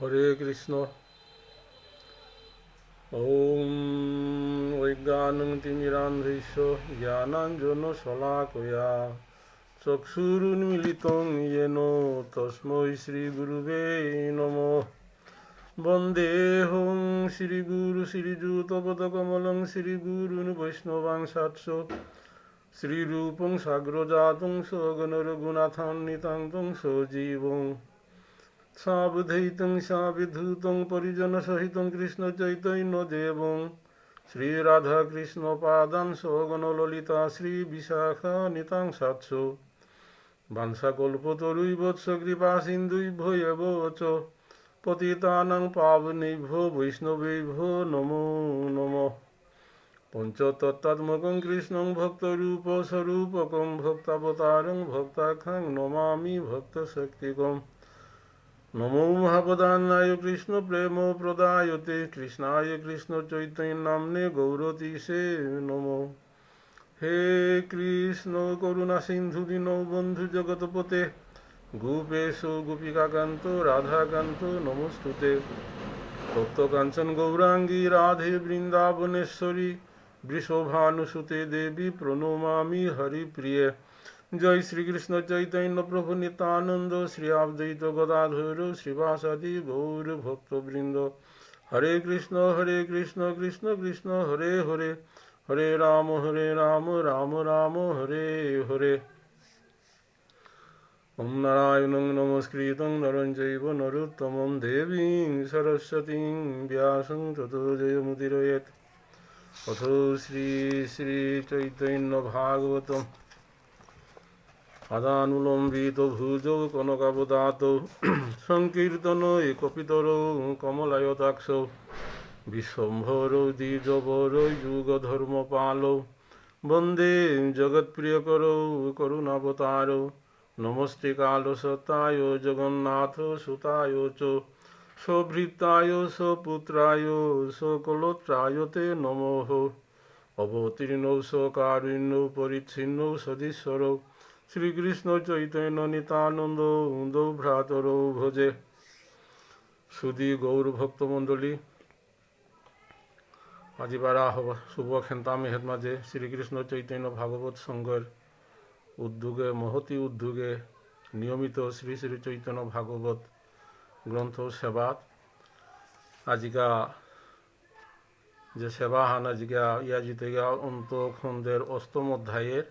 হরে কৃষ্ণ। ওম অজ্ঞানং তিমিরান্ধস্য জ্ঞানাঞ্জনশলাকয়া চক্ষুরুন্মিলিতং येन তস্मै শ্রীগুরুবে নমঃ। বন্দেহং শ্রীগুরু শ্রীযুতপদকমলং শ্রীগুরুन् বৈষ্ণবাংশাৎস শ্রীরূপং সাগ্রজাতং সগণরঘুনাথান্বিতাং সজীবং সাবধৈতং সাবিধূতং পরিজনসহিতং কৃষ্ণচৈতন্যদেবং শ্রীরাধাকৃষ্ণপাদান সগণললিতা শ্রীবিশাখানিতাং সাৎস বাঞ্ছাকল্পতরুইবৎস কৃপাসিন্ধুভ্যো এব চ পতিতানাং পাবনেভ্যো বৈষ্ণবেভ্যো নমো নমঃ। পঞ্চতত্ত্বাত্মকং কৃষ্ণং ভক্তরূপস্বরূপকং ভক্তাবতারং ভক্তাখ্যাং নমামি ভক্তশক্তিকং। নমো মহাপদান্নায় কৃষ্ণ প্রেম প্রদায়তে কৃষ্ণায় কৃষ্ণ চৈতন্য নাম্নে গৌরতীশে নমো। হে কৃষ্ণ করুণা সিন্ধু দীনৌ বন্ধু জগৎপতে গোপেশ গোপিকাকান্ত রাধাকান্ত নমস্তুতে। তপ্তকাঞ্চন গৌরাঙ্গী রাধে বৃন্দাবনেশ্বরী বৃষভানুসুতে দেবী প্রণমামি হরিপ্রিয়ে। জয় শ্রীকৃষ্ণ চৈতন্য প্রভু নিত্যানন্দ শ্রী অদ্বৈত গদাধর শ্রীবাসাদি গৌর ভক্তবৃন্দ। হরে কৃষ্ণ কৃষ্ণ কৃষ্ণ হরে হরে হরে রাম রাম রাম হরে হরে। ওম নারায়ণং নমস্কৃতং নরং চৈব নরোত্তমং দেবীং সরস্বতীং ব্যাসং ততো জয়মুদীরয়েৎ। অথ শ্রী শ্রী চৈতন্য ভাগবতম আদানুলম্বিত ভুজৌ কনকাবদাতৌ সংকীর্তনৈ কপিতরৌ কমলায়তাক্ষৌ বিশ্বম্ভরৌ দ্বিজবরৌ যুগধর্মপালৌ বন্দে জগৎপ্রিয়করৌ করুণাবতারৌ। নমস্তে কালসত্তায় জগন্নাথ সুতায় চ সভৃত্তায় সপুত্রায় সকলোত্রায় তে নমঃ। অবতীর্ণৌ সকারুণ্যৌ পরিচ্ছিন্নৌ সদীশ্বরৌ শ্রীকৃষ্ণ চৈতন্য নিত্যানন্দ দৌ ভ্রাতরৌ ভজে। সুধী গৌর ভক্তমণ্ডলী, আজিবারা শুভ খেন্তামেহের মাঝে শ্রীকৃষ্ণ চৈতন্য ভাগবত সংঘের উদ্যোগে মহতি উদ্যোগে নিয়মিত শ্রী শ্রী চৈতন্য ভাগবত গ্রন্থ সেবাত আজিকা যে সেবা হান আজিকা ইয়াজিতে অন্তখণ্ডের অষ্টম অধ্যায়ের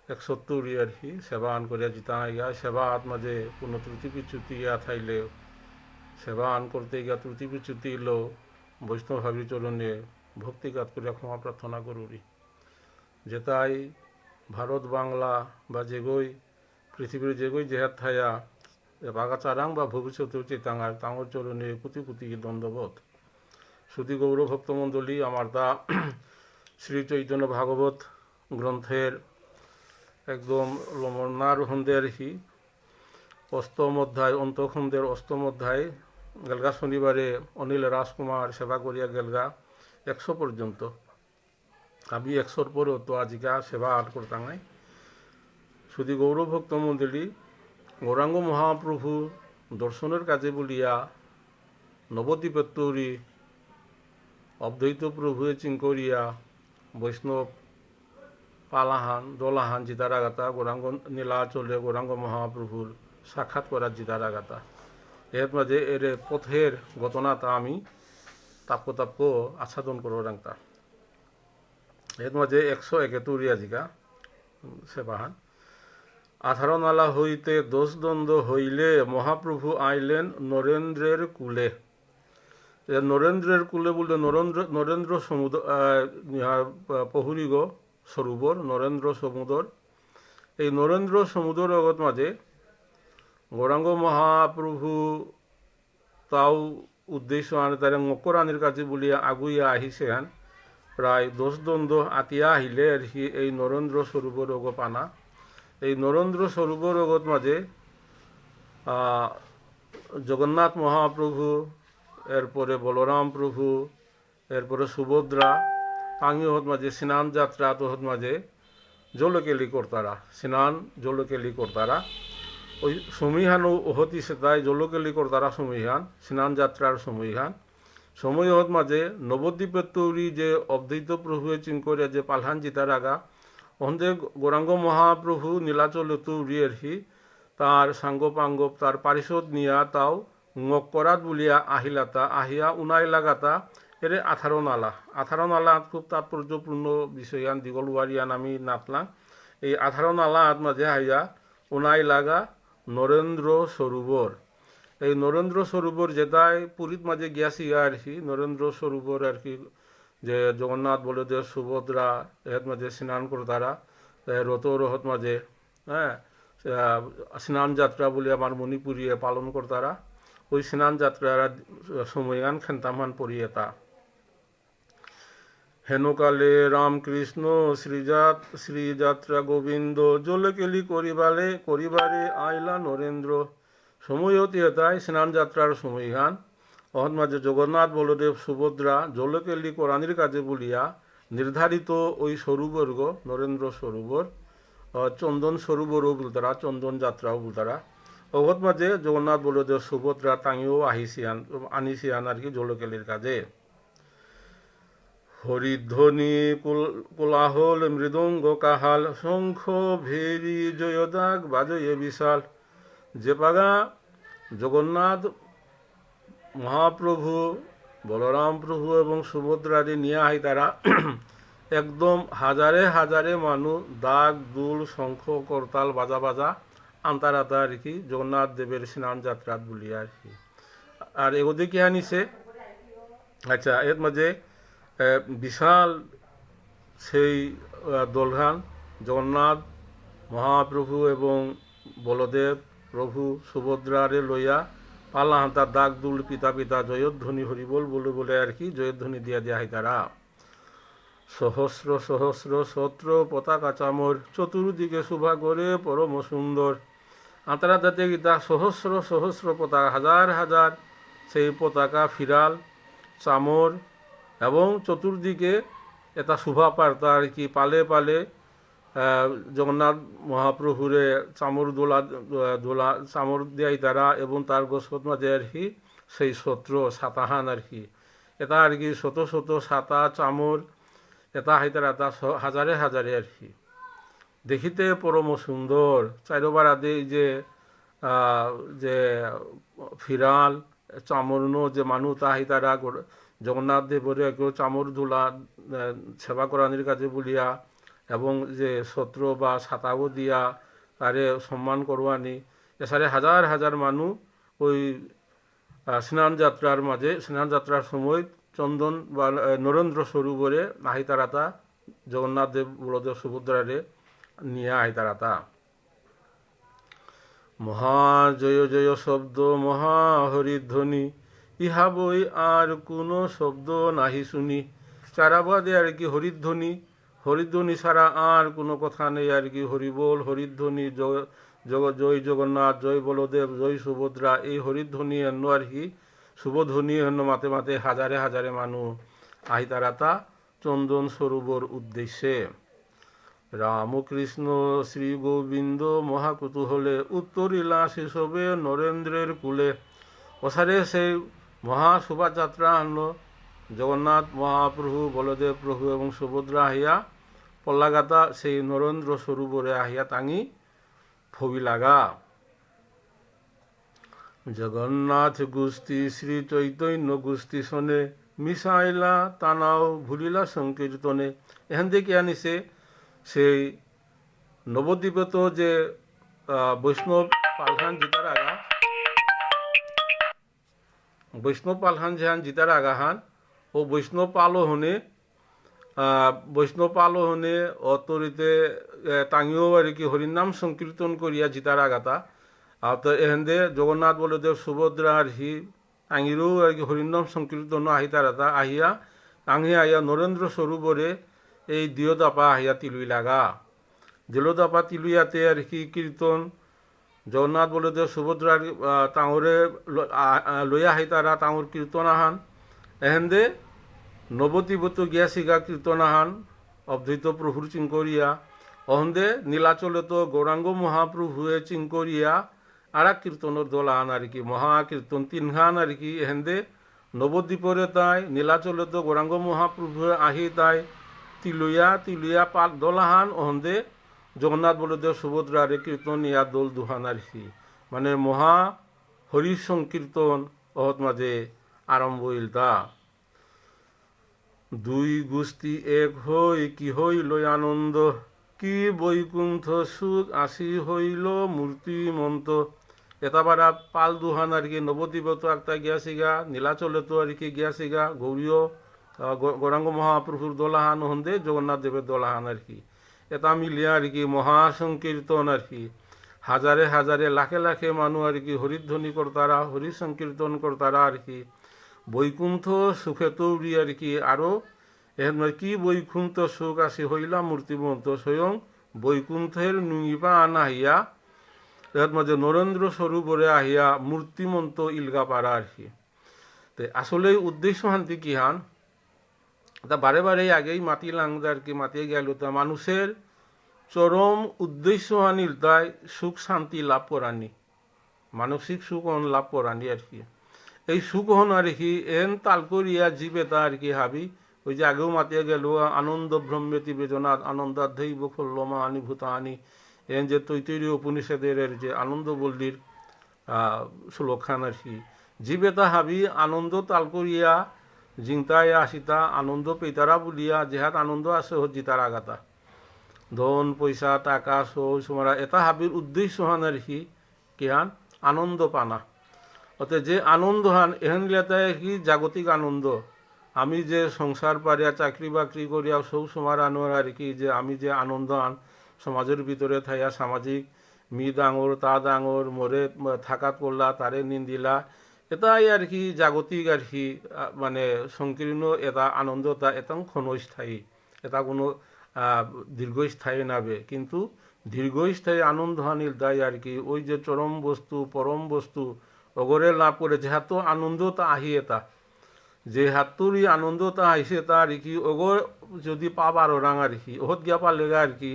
71 আর কি সেবা আন করিয়া জিতা গিয়া সেবা হাত মাঝে কোনো ত্রুটি বিচ্যুতি ইয়া থাইলে সেবা আন করতে গিয়া ত্রুটি বিচ্যুতি এলো বৈষ্ণবভাবী চরণে ভক্তিঘাত করিয়া ক্ষমা প্রার্থনা করুরি। যেটাই ভারত বাংলা বা যেগই পৃথিবীর যেগই জেহাত থায়া বাগাচারাং বা ভবিষ্যতেও চেতাঙার তাঙর চরণে কোটি কোটি দণ্ডবোধ। শ্রুতি গৌর ভক্তমণ্ডলী, আমার তা শ্রী চৈতন্য ভাগবত গ্রন্থের একদম লমনারোহণে আর কি অষ্টম অধ্যায় অন্তখণ্ডের অষ্টম অধ্যায় গেলগা শনিবারে অনিল রাজকুমার সেবা করিয়া গেলগা 100 পর্যন্ত। আমি 100 পরেও তো আজিকা সেবা আট করতাম নাই। শুধু গৌর ভক্ত মন্ডলী, গৌরাঙ্গ মহাপ্রভু দর্শনের কাজে বলিয়া নবদ্বীপের তৈরি অদ্বৈত প্রভুয়ে চিঙ্করিয়া বৈষ্ণব পালাহান দলাহান জিতারাগাতা গৌরাঙ্গ নীলাচলে গৌরাঙ্গ মহাপ্রভুর সাক্ষাৎ করার জিতারাগাতা। এর মাঝে এর পথের ঘটনাটা আমি তাপ্য আচ্ছাদন করো রাংতা। এর মাঝে 171 আজিকা সেবাহান। 18 নালা হইতে 10 দ্বন্দ্ব হইলে মহাপ্রভু আইলেন নরেন্দ্রের কুলে। নরেন্দ্রের কুলে বলতে নরেন্দ্র সমুদ্র পহুরিগ সরোবর নরেন্দ্র সমুদ্র। এই নরেন্দ্র সমুদ্র জগৎ মাঝে গৌরাঙ্গ মহাপ্রভু তাও উদ্দেশ্য আনে তার মকরানির কাছে বলিয়া আগুইয়া আহিছে হান প্রায় 10 দ্বন্দ্ব আতিয়া আহিলে আর কি এই নরেন্দ্র সরোবর অগ পানা। এই নরেন্দ্র সরোবর জগৎ মাঝে জগন্নাথ মহাপ্রভু, এরপরে বলরাম প্রভু, এরপরে সুভদ্রা তাঙ্গি হত মাঝে স্নান যাত্রা তো হত মাঝে জলকেলি করতারা স্নান জলকেলি করতারা। ওই সমীহান হতি সেটাই জলকেলি করতারা সমীহান স্নান যাত্রার সমীহান সময় হত মাঝে নবদ্বীপের তৈরি যে অদ্বৈত প্রভুয়ে চিনকরে যে পালহান জিতার আগা অন্ধে গৌরাঙ্গ মহাপ্রভু নীলাচল তৈরি আর কি তার সাঙ্গ পাঙ্গব তার পারিষদ নিয়া তাও ngকরাত বলিয়া আহিলাতা আহিয়া উনাই লাগাতা এর 18 নালা খুব তাৎপর্যপূর্ণ বিষয়ান দিগলওয়ারিয়ান আমি নাতলাম এই 18 নালা মাঝে হাইয়া উনাই লাগা নরেন্দ্র সরোবর এই নরেন্দ্র সরোবর যেটাই পুরীত মাঝে গিয়াছি আর কি নরেন্দ্র সরোবর আর কি যে জগন্নাথ বলদেব সুভদ্রা এর মাঝে স্নান করতারা রত রহত মাঝে হ্যাঁ স্নান যাত্রা বলে আমার মণিপুরিয়ে পালন করতারা ওই স্নান যাত্রার সময়গান খেন্তামান পরিয়েতা হেনকালে রামকৃষ্ণ শ্রীযাত্রা গোবিন্দ জলকেলি করিবারে আইলা নরেন্দ্র সময় হতে তাই স্নান যাত্রার সময়গান অহত মাঝে জগন্নাথ বলদেব সুভদ্রা জলকেলি কোরআনির কাজে বলিয়া নির্ধারিত ওই সরোবর্গ নরেন্দ্র সরোবর চন্দন সরোবরও বলতারা চন্দন যাত্রাও বলতারা অগত মাঝে জগন্নাথ বলদেব সুভদ্রা তাঙিও আনিসিয়ান আর কি জলকেলির কাজে হরিধ্বনি কোলাহল মৃদঙ্গ কাহাল শঙ্খ ভেরি জয়দাগ বাজয়ে বিশাল যে পাগা জগন্নাথ মহাপ্রভু বলরাম প্রভু এবং সুভদ্রারে নিয়ে আই তারা একদম হাজারে হাজারে মানুষ দাগ দুল শঙ্খ করতাল বাজা আন্তারাতা আর কি জগন্নাথ দেবের স্নান যাত্রা বলি আর কি আর এগোদে কি আনিছে আচ্ছা এর মাঝে বিশাল সেই দোলঘান জগন্নাথ মহাপ্রভু এবং বলদেব প্রভু সুভদ্রারে লইয়া পাল্লা হান্তার দাগ দুল পিতা জয়ধ্বনি হরিবল বলে আর কি জয়ধ্বনি দিয়া দেয়া হয় তারা সহস্র সহস্র ছত্র পতাকা চামর চতুর্দিকে শোভা করে পরম সুন্দর আঁতারা যাতে গীতা সহস্র সহস্র পতাকা হাজার হাজার সেই পতাকা ফিরাল চামর এবং চতুর্দিকে এটা শোভা পারতা আর কি পালে পালে জগন্নাথ মহাপ্রভুরে চামর দোলা চামর দেয় তারা এবং তার গোসত মাঝে আর কি সেই ছত্র সাতাহান আর কি এটা আর কি শত শত সাতা চামর এটা হাইতার এটা হাজারে হাজারে আর কি দেখিতে পরম সুন্দর চাইরবার আদি যে ফিরাল চামরন যে মানুষ তাহাই তারা জগন্নাথ দেবরে কেউ চামর ধুলা সেবা করানির কাজে বলিয়া এবং যে ছত্র বা ছাতাও দিয়া তারে সম্মান করবানি এছাড়া হাজার হাজার মানুষ ওই স্নান যাত্রার সময় চন্দন বা নরেন্দ্র সরোবরে আহিতারাতা জগন্নাথ দেব বলদেব সুভদ্রারে নিয়ে আহিতারাতা মহা জয় জয় শব্দ মহা হরিধ্বনি ইহা বই আর কোনো শব্দ নাহি শুনি চারাবাদে আর কি হরিধ্বনি ছাড়া আর কোনো কথা নেই আর কি হরিবোল হরিধ্বনি জয় জগন্নাথ জয় বলদেব জয় সুভদ্রা এই হরিধ্বনি এন্ন আর কি শুভধ্বনি এন্ন মাতে মাতে হাজারে হাজারে মানুষ আহিতারাতা চন্দন সরোবর উদ্দেশ্যে রামকৃষ্ণ শ্রী গোবিন্দ মহাকুতূহলে উত্তরিলা সেসবে নরেন্দ্রের কুলে ওসারে সেই মহা শোভাযাত্রা আনলো জগন্নাথ মহাপ্রভু বলদেব প্রভু এবং সুভদ্রা আহিয়া পল্লাগাতা সেই নরেন্দ্র সরোবরে আহিয়া তাঙি ফবি লাগা জগন্নাথ গোষ্ঠী শ্রী চৈতন্য গোষ্ঠী শোনে মিশাইলা তানাও ভুলিলা সংকীর্তনে এখান থেকে আনিছে সেই নবদ্বীপত যে বৈষ্ণব পালহান জিতার আগাহান ও বৈষ্ণব পালহনে অতরিতে টাঙিও আর কি হরিনাম সংকীর্তন করিয়া জিতার আগাতা আর তো এহেন্দে জগন্নাথ বলদেব সুভদ্রা আর হি টাঙিরও আর কি হরিনাম সংকীর্তন আহিতারাতা আহিয়া টাঙি আহিয়া নরেন্দ্র সরোবরে এই দিয়দাপা আহিয়া তিলুই লাগা দিলদাপা তিলুইয়াতে আর কি কীর্তন জগন্নাথ বলদেব সুভদ্রার টাঙরে লইয়া হাইতারা টাঙর কীর্তন আহান এহেন্দে নবদ্বীপত গিয়াসিগা কীর্তন আহান অদ্বৈত প্রভুর চিঙ্করিয়া অহন্দে নীলাচলত গৌরাঙ্গ মহাপ্রভুয়ে চিঙ্করিয়া আর এক কীর্তনের দল আন আর কি মহাকীর্তন তিনখান আর কি এহেন্দে নবদ্বীপরে তাই নীলাচলে তো গৌরাঙ্গ মহাপ্রভু আহি তাই তিলুয়া পাক দলাহান ওহন্দে জগন্নাথ বলদেব সুভদ্রারে কীর্তন ইয়া দোল দুহান আর কি মানে মহা হরি সংকীর্তন অহত মাঝে আরম্ভ ইলতা দুই গোষ্ঠী এক হই কি হইল আনন্দ কি বৈকুণ্ঠ সুখ আসি হইল মূর্তিমন্ত এতাবারা পাল দুহান আর কি নবদ্বীপ তো একটা গিয়াছিগা নীলাচলে তো আর কি গিয়াছিগা গৌরীয় গৌরাঙ্গ মহাপ্রভুর দোলাহান হন্দে জগন্নাথ দেবের দোলাহান আর কি এটা মিলিয়া আর কি মহাসংকীর্তন আর কি হাজারে হাজারে লাখে লাখে মানুষ আর কি হরিধ্বনি কর্তারা হরি সংকীর্তন কর্তারা আর কি বৈকুণ্ঠ সুখে তৌরি আর কি আরও এখন কি বৈকুণ্ঠ সুখ আসি হইলা মূর্তিমন্ত স্বয়ং বৈকুণ্ঠের নুঙিপা আনা হইয়া এর মাঝে নরেন্দ্র স্বরূপরে আহিয়া মূর্তিমন্ত ইলগা পারা আর কি তো আসলে উদ্দেশ্য শান্তি কি হান তা বারে বারে আগেই মাতি লাংদা আর কি মাতিয়ে গেল তা মানুষের চরম উদ্দেশ্য হানিল তাই সুখ শান্তি লাভ করানি মানসিক সুখ লাভ করানি আর কি এই সুখ হন আর কি এন তাল করিয়া জীবে তা আর কি হাবি ওই যে আগেও মাতিয়ে গেল আনন্দ ব্রহ্মেতি বেদনাথ আনন্দাধ্যৈব খল্লমা আনি ভূতানি এন যে তৈতরী উপনিষদের যে আনন্দ বল্লির শ্লোকখান আর কি জীবে তা হাবি আনন্দ তাল করিয়া জিংতায় আসিতা আনন্দ পেতারা বলিয়া যেহাত আনন্দ আছে হজ্জিতার আগাতা ধন পয়সা টাকা সৌসমারা এটা হাবির উদ্দেশ্য হান আর কি হান আনন্দ পানা অর্থাৎ যে আনন্দ হান এহেন লেতায় কি জাগতিক আনন্দ আমি যে সংসার পারিয়া চাকরি বাকরি করিয়া সৌসমার আনোয়ার আর কি যে আমি যে আনন্দ আন সমাজের ভিতরে থাইয়া সামাজিক মি ডাঙর তা ডাঙর মরে থাকাত পড়লা তারে নিন্দিলা এটাই আর কি জাগতিক আর কি মানে সংকীর্ণ এটা আনন্দটা এটা ক্ষণস্থায়ী এটা কোনো দীর্ঘস্থায়ী নাবে কিন্তু দীর্ঘস্থায়ী আনন্দ হানিল দায় আর কি ওই যে চরম বস্তু পরম বস্তু অগরে লাভ করে যেহাতো আনন্দটা আহি এটা যে হাতুরই আনন্দটা আইসে তা আর কি অগর যদি পাবার ওরাং আর কি ওহত গিয়া পারলে আর কি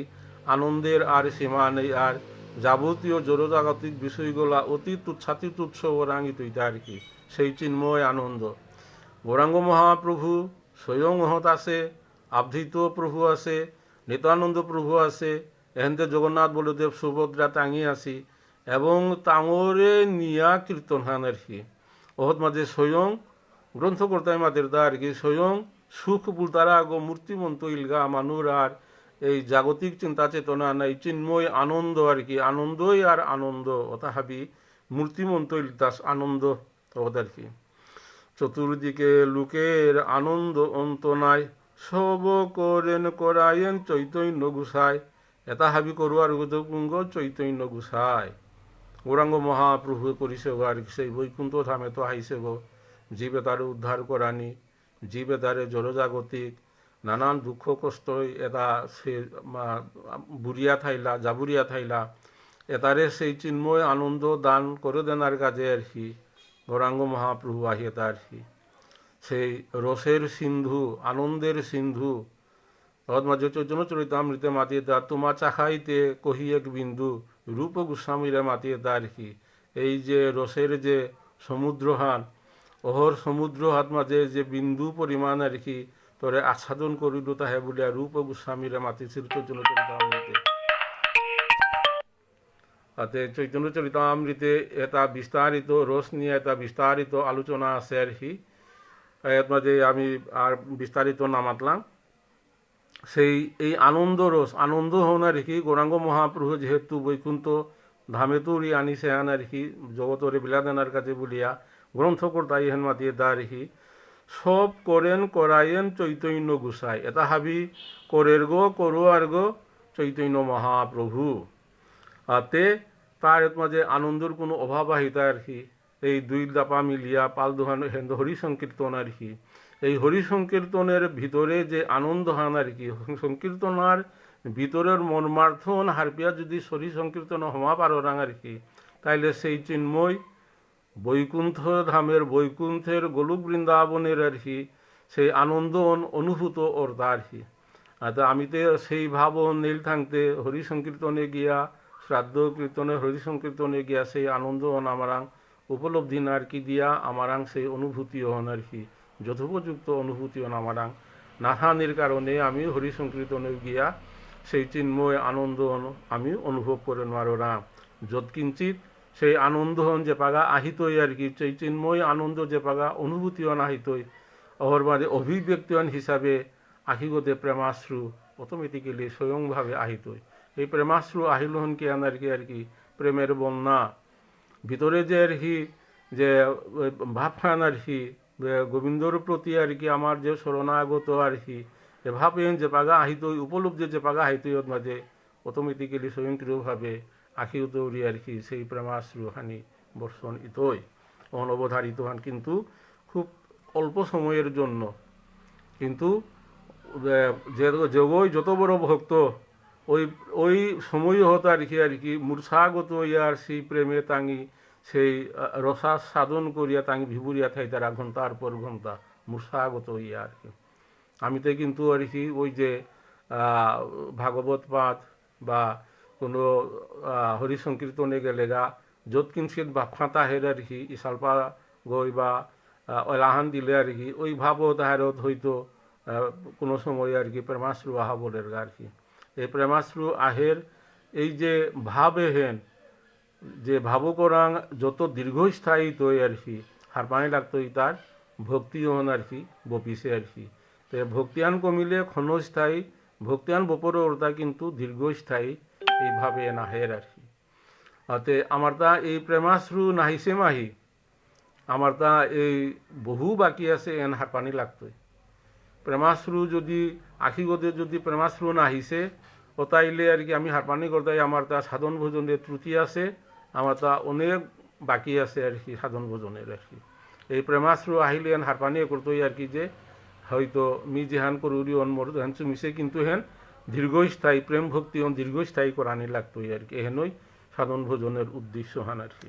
আনন্দের আর সীমা নেই আর যাবতীয় জড়জাগতিক বিষয়গুলা অতি তুচ্ছাতি তুচ্ছ ওরাঙ্গিত আর কি সেই চিন্ময় আনন্দ গৌরাঙ্গ মহাপ্রভু স্বয়ং হত আছে আবৃত প্রভু আছে নিত্যানন্দ প্রভু আছে এহেন্তে জগন্নাথ বলদেব সুভদ্রা টাঙি আছি এবং তাঙরে নিয়া কীর্তন হান আর কি ওহত মাঝে স্বয়ং গ্রন্থকর্তায় মাদের দা আর কি স্বয়ং সুখ বুলতারা আগো মূর্তিমন্ত ইলগা মানুর আর এই জাগতিক চিন্তা চেতনা নাই চিন্ময় আনন্দ আর কি আনন্দই আর আনন্দ অথা হাবি মূর্তিমন্ত ইলতাস আনন্দ আর কি চতুর্দিকে লোকের আনন্দ অন্ত নাই সব করেন করায়েন চৈতন্য গুসায় এটা হাবি করুয়ার পুঙ্গ চৈতন্য গুসায় গৌরাঙ্গ মহাপ্রভু করিছে গো আর সেই বৈকুণ্ঠ ধামে তো হাইছে গো জীবে তারে উদ্ধার করানি জীবে তারে জড়জাগতিক নানান দুঃখ কষ্ট এটা সে বুড়িয়া থাইলা জাবুরিয়া থাইলা এটারে সেই চিন্ময় আনন্দ দান করে দেনার কাজে আর কি গৌরাঙ্গ মহাপ্রভু আহিয়ে তার কি সেই রসের সিন্ধু আনন্দের সিন্ধু মাঝে চৈতন্য চরিতামৃতে মাতিয়ে দা তোমা চাখাইতে কহি এক বিন্দু রূপ গোস্বামীরে মাতিয়ে তার কি এই যে রসের যে সমুদ্রহান অহর সমুদ্র হাত মাঝে যে বিন্দু পরিমাণ আর কি তোরে আচ্ছাদন করিল তাহে বলিয়া রূপ গোস্বামীরে মাতিছিল চৈতন্য চরিতামৃতে তাতে চৈতন্য চরিতামৃতে এটা বিস্তারিত রস নিয়ে এটা বিস্তারিত আলোচনা আছে আর কি এর মাঝে আমি আর বিস্তারিত নামাতলাম সেই এই আনন্দ রস আনন্দ হন আর কি গৌরাঙ্গ মহাপ্রভু যেহেতু বৈকুণ্ঠ ধামে তুরি আনিছে আন আর কি জগতরে বিলাদানার কাছে বলিয়া গ্রন্থকর্তা ইহেন মাতিয়ে দা আর কি সব করেন করায়েন চৈতন্য গুসাই এটা হাবি করের গো করুয়ার গো চৈতন্য মহাপ্রভু তে তার মাঝে আনন্দর কোনো অভাব আহিতা আর কি এই দুই দাপা মিলিয়া পাল দোহান হেন্দ হরি সংকীর্তন আর কি এই হরি সংকীর্তনের ভিতরে যে আনন্দ হান আর কি সংকীর্তনার ভিতরের মর্মার্থন হারপিয়া যদি হরি সংকীর্তন হওয়া পারো রাং আর কি তাইলে সেই চিন্ময় বৈকুণ্ঠ ধামের বৈকুণ্ঠের গোলক বৃন্দাবনের আর কি সেই আনন্দ অনুভূত ওরতা আর কি আমি তো সেই ভাব নীল থাকতে হরি সংকীর্তনে গিয়া শ্রাদ্ধ কীর্তনে হরি সংকীর্তনে গিয়া সেই আনন্দ হন আমারাং উপলব্ধি না আর কি দিয়া আমারাং সেই অনুভূতি হন আর কি যথোপযুক্ত অনুভূতি হন আমারাং নাথানির কারণে আমি হরি সংকীর্তনে গিয়া সেই চিন্ময় আনন্দ আমি অনুভব করে নোয়ারো না যৎকিঞ্চিত সেই আনন্দ হন যে পাগা আহিতই আর কি সেই চিন্ময় আনন্দ যে পাগা অনুভূতি হন আহিতই অহর মানে অভিব্যক্তি হন হিসাবে আখিগতে প্রেমাশ্রু অটোমেটিক্যালি স্বয়ংভাবে আহিতই এই প্রেমাশ্রু আহিল হন কি আর কি প্রেমের বন্যা ভিতরে যে আর কি যে ভাবখান আর কি গোবিন্দর প্রতি আর কি আমার যে শরণাগত আর কি ভাবেন যে পাগা আহিতই উপলব্ধি যে পাগা আহিতই মাঝে অটোমেটিক্যালি স্বয়ংক্রিয়ভাবে আখিও তৈরি আর কি সেই প্রেমাশ্রু হানি বর্ষণ ইতই অনবধারিত হান কিন্তু খুব অল্প সময়ের জন্য কিন্তু যেগই যত বড় ভক্ত ওই ওই সময় হতো আর কি মূর্ছাগত ইয়ার সেই প্রেমে তাঙি সেই রসাস সাধন করিয়া তাঙি ভিবুরিয়া থাই তারা ঘন্টার পর ঘন্টা মূর্ছাগত ইয়া আর কি আমি তো কিন্তু আর কি ওই যে ভাগবত পাঠ বা কোনো হরি সংকীর্তনে গেলে গা যত কিনচিত ভাবখাতা হের আর কি ইসালপা গই বা এলাহান দিলে আর কি ওই ভাবও তাহারত হয়তো কোনো সময় আর কি প্রেমাশ্রু আহা বলের আর কি এই প্রেমাশ্রু আহের এই যে ভাবে হেন যে ভাবকরাং যত দীর্ঘস্থায়ী তৈ আর কি হার পানি লাগতোই তার ভক্তি হন আর কি বপিসে আর কি তো ভক্তিয়ান কমিলে ক্ষণস্থায়ী ভক্তিয়ান বপর ওরতা কিন্তু দীর্ঘস্থায়ী এইভাবে নাহের আর কি তে আমার তা এই প্রেমাশ্রু নাহিছে মাহি আমার তা এই বহু বাকি আছে এন হার পানি লাগতোই প্রেমাশ্রু যদি আখিগতে যদি প্রেমাশ্রু নাহিছে ওতাইলে আর কি আমি হারপানি করতাই আমার তা সাধন ভোজনের ত্রুটি আছে আমার তা অনেক বাকি আছে আর কি সাধন ভোজনের আর কি এই প্রেমাশ্রু আহিলে হেন হারপানি করতোই আর কি যে হয়তো মি যেহান করুরি অনমর হেন চুমিছে কিন্তু হেন দীর্ঘস্থায়ী প্রেম ভক্তি দীর্ঘস্থায়ী করানি লাগতোই আর কি হেনই সাধন ভোজনের উদ্দেশ্য হান আর কি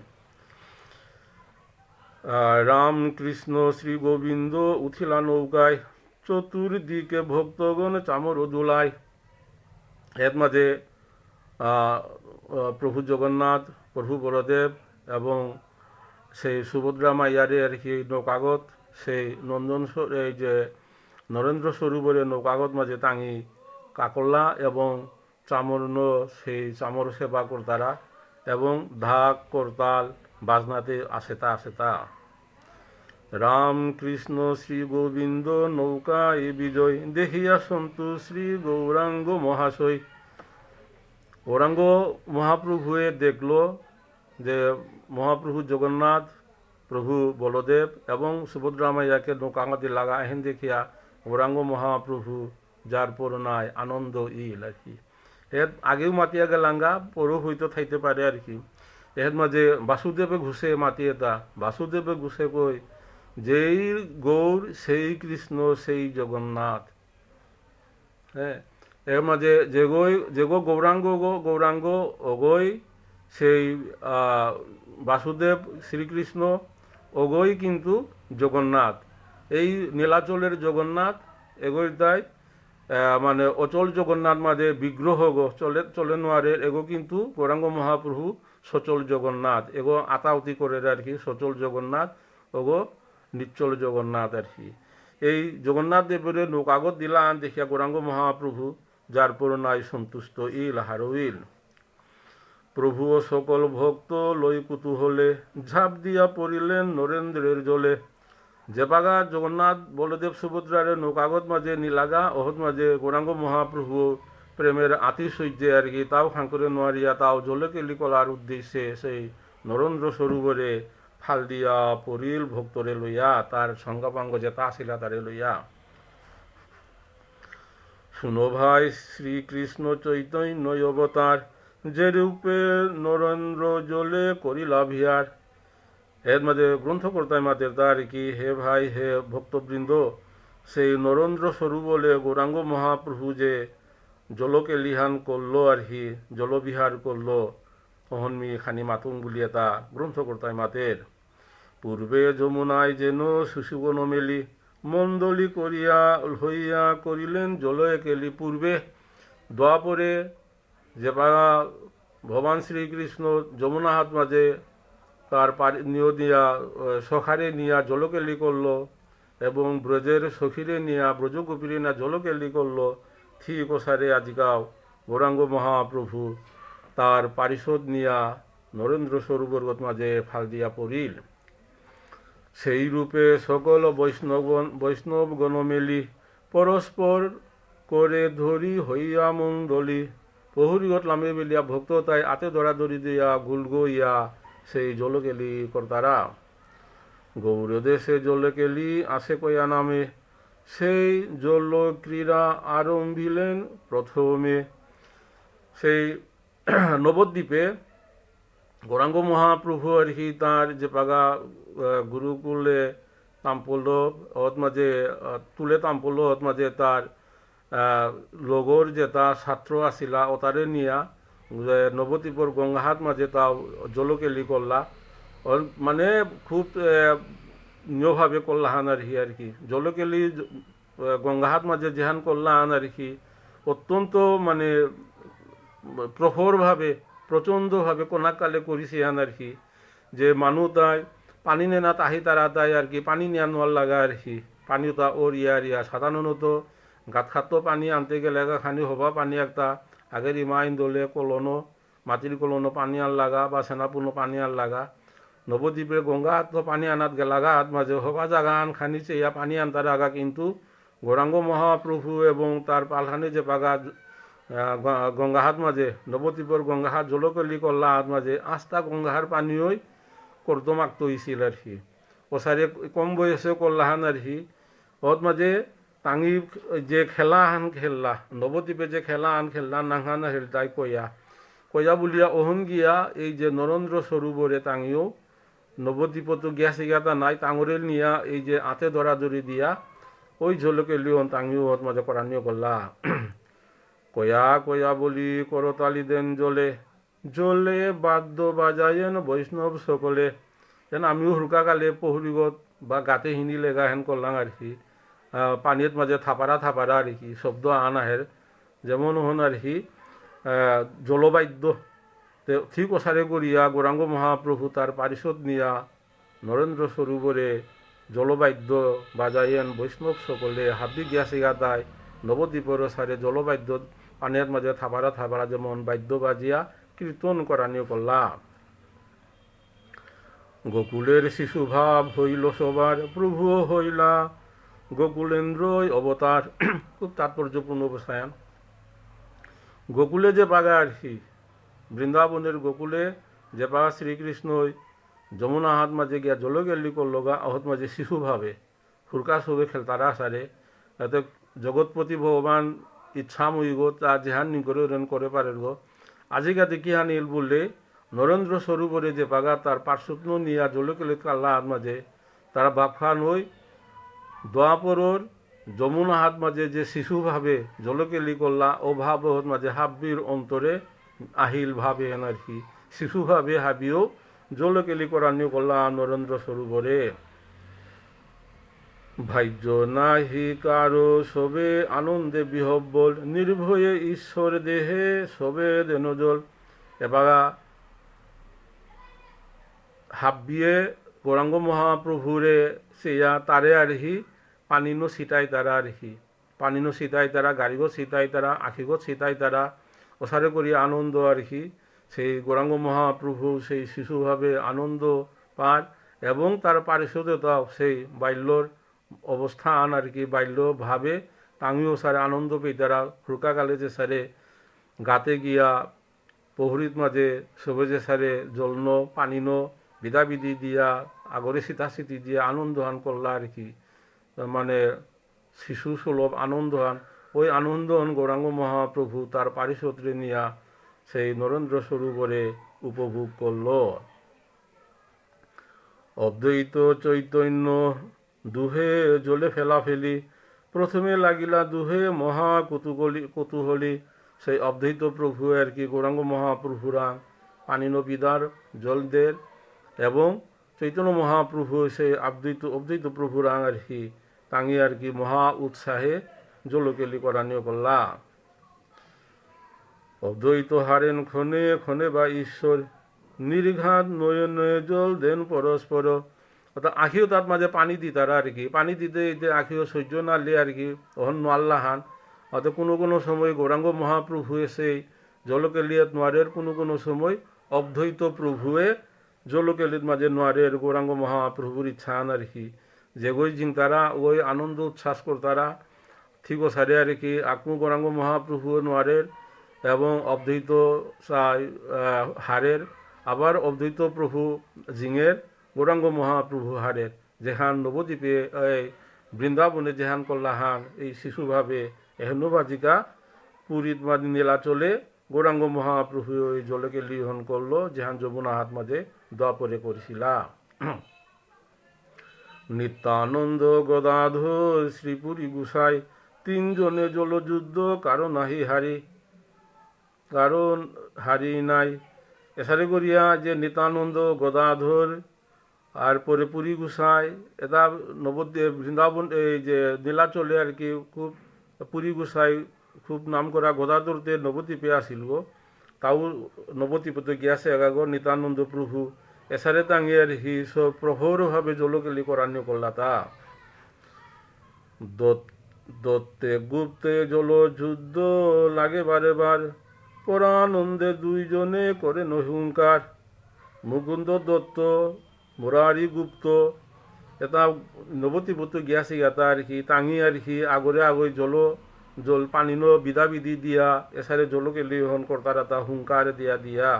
রাম কৃষ্ণ শ্রী গোবিন্দ উথিলা নৌকায় চতুর্দিকে ভক্তগণ চামর দোলায় এর মাঝে প্রভু জগন্নাথ প্রভু বলদেব এবং সেই সুভদ্রা মাইয়ারে আর কি নৌকাগত সেই নন্দন এই যে নরেন্দ্র সরোবরে নৌকাগত মাঝে টাঙি কাকল্লা এবং চামরন সেই চামর সেবা কর্তারা এবং ঢাক করতাল বাজনাতে আসেতা রাম কৃষ্ণ শ্রী গোবিন্দ নৌকা এ বিজয় দেখিয়া সন্তু শ্রী গৌরাঙ্গ মহাশয় গৌরাঙ্গ মহাপ্রভুয়ে দেখল যে মহাপ্রভু জগন্নাথ প্রভু বলদেব এবং সুভদ্রা মাইয়াকে নৌকাঙাতে লাগা হেন দেখিয়া গৌরাঙ্গ মহাপ্রভু যার পর নাই আনন্দ ইল আর কি এর আগেও মাতিয়া গেলাঙ্গা পরও হইতো থাইতে পারে আর কি এর মাঝে বাসুদেবে ঘুষে মাতিয়ে তা বাসুদেবে ঘুষে কই যেই গৌর সেই কৃষ্ণ সেই জগন্নাথ হ্যাঁ এর মাঝে যেগো গৌরাঙ্গ অগৈ সেই বাসুদেব শ্রীকৃষ্ণ অগৈ কিন্তু জগন্নাথ এই নীলাচলের জগন্নাথ এগোই তাই মানে অচল জগন্নাথ মাঝে বিগ্রহ গো চলে নোয়ারে এগো কিন্তু গৌরাঙ্গ মহাপ্রভু সচল জগন্নাথ এগো আতাউতি করে আর কি সচল জগন্নাথ ওগো নিশ্চল জগন্নাথ আর কি এই জগন্নাথ দেবের নৌকাগত দিলা আন দেখিয়া গৌরাঙ্গ মহাপ্রভু যার পর নাই সন্তুষ্ট ইল হারইল প্রভু ও সকল ভক্ত লই কুতূহলে ঝাঁপ দিয়া পড়িলেন নরেন্দ্রের জলে যে পাগা জগন্নাথ বলদেব সুভদ্রারে নৌকাগত মাঝে নীলাগা অহত মাঝে গৌরাঙ্গ মহাপ্রভু প্রেমের আতিশয্যে আর কি তাও খাঙ্করে নোয়ারিয়া তাও জলে কেলি কলার উদ্দেশ্যে সেই নরেন্দ্র সরোবরে ফাল দিয়া পড়িল ভক্তরে লইয়া তার সঙ্গাপাঙ্গ যেটা আসিলা তারে লইয়া শুনো ভাই শ্রীকৃষ্ণ চৈতন্য অবতার যে রূপে নরেন্দ্র জলে করিলা ভিয়ার এর মাঝে গ্রন্থকর্তায় মাতের তার কি হে ভাই হে ভক্তবৃন্দ সেই নরেন্দ্র সরোবরে গৌরাঙ্গ মহাপ্রভু যে জলকে লিহান করলো আর কি জলবিহার করলো অহনমি খানি মাতুং বলি এটা গ্রন্থকর্তায় মাতের পূর্বে যমুনায় যেন সুশুবন মেলি মণ্ডলী করিয়া হইয়া করিলেন জল একেলি পূর্বে দোয়াপরে যে ভগবান শ্রীকৃষ্ণ যমুনা হাত মাঝে তার নিয় দিয়া সখারে নিয়া জলকেলি করলো এবং ব্রজের সখীরে নিয়া ব্রজগোপীরে না জলকেলি করলো ঠিক ওসারে আজকাও গৌরাঙ্গ মহাপ্রভু তার পারিষদ নিয়া নরেন্দ্র সরোবরগত মাঝে ফাল দিয়া পড়িল। সেই রূপে সকল বৈষ্ণবগণ মেলি পরস্পর করে ধরি হইয়া মণ্ডলী প্রহরীগত লামে মিলিয়া ভক্ত তাই আতে দরাদরি দিয়া গুল গইয়া সেই জলকেলি কর্তারা। গৌরদেশে জলকেলি আসে কয়া নামে সেই জল ক্রীড়া আরম্ভিলেন প্রথমে। সেই নবদ্বীপে গৌরাঙ্গ মহাপ্রভু আর কি তার যে পাগা গুরুকুলে তাম্পল ওত মাঝে তুলে তাম্পল ওত মাঝে তার লগর যে তা ছাত্র আসিলা ওতারে নিয়া নবদ্বীপর গঙ্গাহাট মাঝে তা জলকেলি করলা মানে খুব নিয়ভাবে করলাহান আর কি জলকেলি গঙ্গাহাট মাঝে যেহান করলাহান আর কি অত্যন্ত মানে প্রখরভাবে প্রচণ্ডভাবে কোনাকালে করিছে আর কি যে মানুষ তাই পানি নেনা তাহি তারা তাই আর কি পানি নেওয়া নোয়ার লাগা আর কি পানি তা ওর ইয়া সাধারণত গাত খাত পানি আনতে গেলে খানি হবা পানি একটা আগের ইমাইন দলে কলনো মাটির কলনো পানি আন লাগা বা সেনাপূর্ণ পানি আন লাগা নবদ্বীপের গঙ্গা হাত পানি আনাত গেলাগা হাত মাঝে হবা জাগা আন খানিছে ইয়া পানি আনতার আগা কিন্তু গৌরাঙ্গ মহাপ্রভু এবং তার পালখানি যে পাগা গঙ্গাহাট মাঝে নবদ্বীপের গঙ্গাহাট জলকলি করলা হাত মাঝে আস্তা গঙ্গাহার পানীয়ই করতো মাগতো হয়েছিল আর কি ওসারে কম বয়সে করলাহান আর কি ওর মাঝে টাঙি যে খেলা হান খেললা নবদ্বীপে যে খেলা আন খেললা নাংহানা হেলতাই কয়া বলিয়া ওহন গিয়া এই যে নরেন্দ্র সরোবরে টাঙিও নবদ্বীপত গিয়াছে গিয়াতা নাই টাঙরেল নিয়া এই যে আতে দরাদরি দিয়া ওই ঝলকে লিওন টাঙিও ওর মাঝে করানিও করলা। কয়া বলি করতালি দেন জলে জলে বাদ্য বাজায়েন বৈষ্ণব সকলে যেন আমিও হুড়কাকালে পহুরিগত বা গাতে হিন্দি লেগা হেন করলাম আর কি পানির মাঝে থাপারা আর কি শব্দ আন আহের যেমন হন আর কি জলবাদ্য ঠিক ওসারে করিয়া গৌরাঙ্গ মহাপ্রভু তার পারিষদ নিয়া নরেন্দ্র সরোবরে জলবাদ্য বাজায়েন বৈষ্ণব সকলে হাবি গিয়াছে গাতায় নবদ্বীপের সারে জলবাদ্য পানির মাঝে থাপারা যেমন বাদ্য বাজিয়া কীর্তন করানিও করলা। গোকুলের শিশু ভাব হইল সবার প্রভুও হইলা গোকুলেন্দ্রই অবতার খুব তাৎপর্যপূর্ণ অবস্থায়ন। গোকুলে যে পাগা আর কি বৃন্দাবনের গোকুলে যে পাগা শ্রীকৃষ্ণই যমুনা হাত মাঝে গিয়া জলকেলি করলো গা আহত মাঝে শিশু ভাবে হুরকা সবে খেলতারা সারে এতে জগৎপতি ভগবান ইচ্ছা মইগ তা যেহান নিগরে করে পারে গো আজিকাতে কি হানিল বললে নরেন্দ্র সরোবরে যে পাগা তার পার্শ্বত্ন নিয়া জলকেলি কাল্লা হাত মাঝে তারা বাপখান হই দোয়াপরর যমুনা হাত মাঝে যে শিশু ভাবে জলকেলি করলা ও ভাব মাঝে হাব্বির অন্তরে আহিল ভাবে আর কি শিশু ভাবে হাবিও জলকেলি করানিও করলা নরেন্দ্র সরোবরে। ভাজ্য নাহি কারো সবে আনন্দে বিহব্বল নির্ভয়ে ঈশ্বর দেহে সবে দেনজল এবার হাব্বিয়ে গৌরাঙ্গ মহাপ্রভুরে সেয়া তারে আরহি পানিনো সিটাই তারা আরহি পানিনো সিটাই তারা গাড়িগো সিটাই তারা আখিগো সিটাই তারা ওসারে করি আনন্দ আরহি সেই গৌরাঙ্গ মহাপ্রভু সেই শিশুভাবে আনন্দ পান এবং তার পারিষদেও সেই বাল্যর অবস্থান আর কি বাল্যভাবে তামিও সারে আনন্দ পেয়ে তারা হুড়কাকালে যে সারে গাতে গিয়া প্রহরীত মাঝে সবে যে সারে জলন পানিনো বিদাবিধি দিয়া আগরে শীতাশীতি দিয়া আনন্দ হান করলা আর কি মানে শিশু সুলভ আনন্দ হান ওই আনন্দ হান গৌরাঙ্গ মহাপ্রভু তার পারিষদরে নিয়া সেই নরেন্দ্র সরোবরে উপভোগ করল। অদ্বৈত চৈতন্য দুহে জলে ফেলাফেলি প্রথমে লাগিলা দুহে মহা কৌতূহলী সেই অদ্বৈত প্রভু আর কি গৌরাঙ্গ মহাপ্রভুরা পানিনো বিদার জলদের এবং চৈতন্য মহাপ্রভু সেই অদ্বৈত প্রভুরা আর কি তাঙ্গি আর কি মহা উৎসাহে জলকেলি করানিও করলা। অদ্বৈত হারেন ক্ষণে ক্ষণে বা ঈশ্বর, নির্ঘাত নয়ে নয়ে জল দেন পরস্পর। অর্থাৎ আখিও তার মাঝে পানি দিতারা আর কি, পানি দিতে যে আখিও সহ্য নালে আর কি অহন নোয়াল্লা হান। অর্থাৎ কোনো কোনো সময় গৌরাঙ্গ মহাপ্রভু এসে জলকেলিয়াত নোয়ারের, কোনো কোনো সময় অদ্বৈত প্রভুয়ে জলকেলির মাঝে নোয়ারের গৌরাঙ্গ মহাপ্রভুর ইচ্ছা আন আর কি। যে গই জিং তারা ওই আনন্দ উচ্ছ্বাস করতারা ঠিক ও সারে আর কি আকু গৌরাঙ্গ মহাপ্রভু নোয়ারের এবং অদ্বৈত হারের, আবার অদ্বৈত প্রভু জিঙের গৌরাঙ্গ মহাপ্রভু হারের যেহান নবদ্বীপে বৃন্দাবনে যেহান করলাহান এই শিশুভাবে এহনো বাজিকা পুরীত মাঝে নীলাচলে গৌরাঙ্গ মহাপ্রভু ওই জলকে লিহন করলো যেহান যমুনা হাত মাঝে দ্বাপরে করেছিলা। নিত্যানন্দ গদাধর শ্রীপুরী গুসাই তিনজনে জলযুদ্ধ কারো নাহি হারি, কারণ হারি নাই। এসারে করিয়া যে নিত্যানন্দ গদাধর আর পরে পুরী গুসাই এটা নবদ্বীপ বৃন্দাবন এই যে নীলাচলে আর কি খুব পুরী গুসাই খুব নাম করা গদাধরতে নবদ্বীপে আসিল গো, তাও নবদ্বীপতে গিয়াছে এগাগো নিত্যানন্দ প্রভু এসারে তাঙ্গে আর হি সব প্রহরভাবে জলকেলি করান্য করলা তা। দত্তে গুপ্তে জল যুদ্ধ লাগে বারে বার, পরানন্দে দুইজনে করে নহুঙ্কার। মুকুন্দ দত্ত মুরারি গুপ্ত এটা নবদ্বীপত গিয়াছে এটা আর কি টাঙি আর কি আগরে আগৈ জল পানি বিধা বিধি দিয়া এসারে জলকে লিহন কর্তার এটা হুঙ্কার দিয়া দিয়া।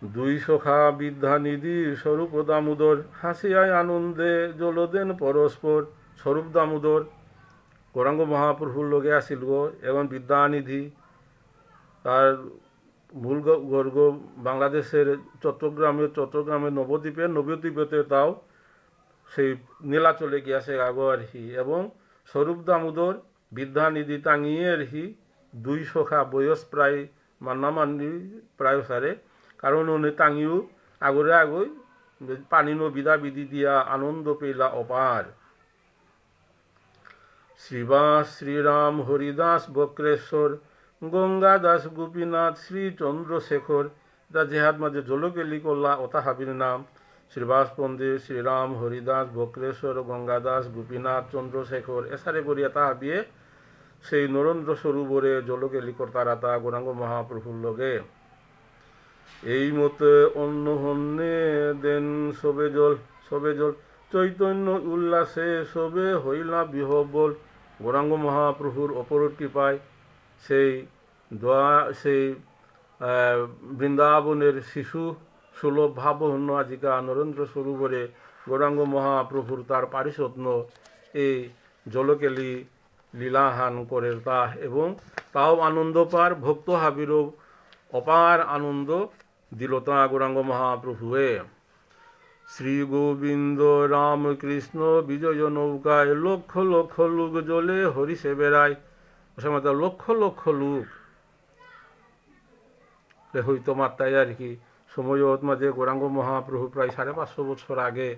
দুই সখা বিদ্যা নিধি স্বরূপ দামোদর, হাসিয়ায় আনন্দে জলদেন পরস্পর। স্বরূপ দামোদর গৌরাঙ্গ মহাপ্রভুর লগে আসিল গো, এবং বিদ্যানিধি তার মূল গর্গ বাংলাদেশের চট্টগ্রামের নবদ্বীপেতে তাও সেই নীলাচলে গিয়াছে আগো আর হি। এবং স্বরূপ দামোদর বিদ্যানিধি টাঙিয়ে আর হি দুই সখা বয়স প্রায় মান্নামান্নি প্রায় সারে, কারণ উনি টাঙিও আগরে আগই পানি বিধা বিধি দিয়া আনন্দ পেলা অপার। শ্রীবাস শ্রীরাম হরিদাস বক্রেশ্বর, গঙ্গা দাস গোপীনাথ শ্রী চন্দ্রশেখর এটা জেহাদ মাঝে জলকেলি করলা ওতা হাবির নাম। শ্রীবাস পন্ডিত শ্রীরাম হরিদাস বক্রেশ্বর গঙ্গাদাস গোপীনাথ চন্দ্রশেখর এসারে করিয়া তা হাবিয়ে সেই নরেন্দ্র সরোবরে জলকেলি কর্তারা তা গৌরাঙ্গ মহাপ্রভুর লগে। এই মতে অন্য হন্যে দেন সবে জল চৈতন্য উল্লাসে সবে হইলা বিহবল। গৌরাঙ্গ মহাপ্রভুর অপর কৃপায় সেই বৃন্দাবনের শিশু সুলভ ভাবহন্য আজিকা নরেন্দ্র সরোবরে গৌরাঙ্গ মহাপ্রভুর তার পারিষত্ন এই জলকেলি লীলাহান করে তা, এবং তাও আনন্দ পার ভক্ত হাবিরও অপার আনন্দ দিল তা গৌরাঙ্গ মহাপ্রভুয়ে। শ্রী গোবিন্দ রামকৃষ্ণ বিজয় নৌকায় লক্ষ লক্ষ লোক জলে হরিষে বেড়ায়। সময় লক্ষ লক্ষ লোক হইতো মাত্রায় আর কি সময়ত মাঝে গৌরাঙ্গ মহাপ্রভু প্রায় 550 বছর আগে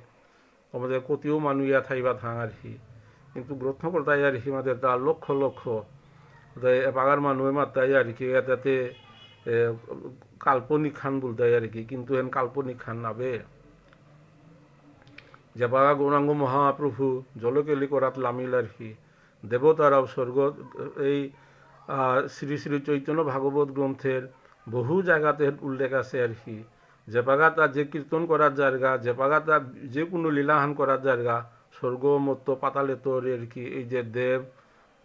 আমাদের কতিও মানুষ ইয়া থাইবা থাং আর কি, কিন্তু গ্রন্থ করতাই আর কি মাঝে তা লক্ষ লক্ষ এপাগার মানুষ মাত্রায় আর কি এটাতে কাল্পনিক খান বলতে আর কি, কিন্তু এন কাল্পনিক খান নাবে যে বাগা গৌরাঙ্গ মহাপ্রভু জলকেলি করাত লামিল আর কি দেবতারাও স্বর্গ এই শ্রী শ্রী চৈতন্য ভাগবত গ্রন্থের বহু জায়গাতে উল্লেখ আছে আর কি, যে পাগা তার যে কীর্তন করার জায়গা, যে পাগা তার যে কোনো লীলাহান করার জায়গা স্বর্গ মত্ত পাতালে তোর আর কি এই যে দেব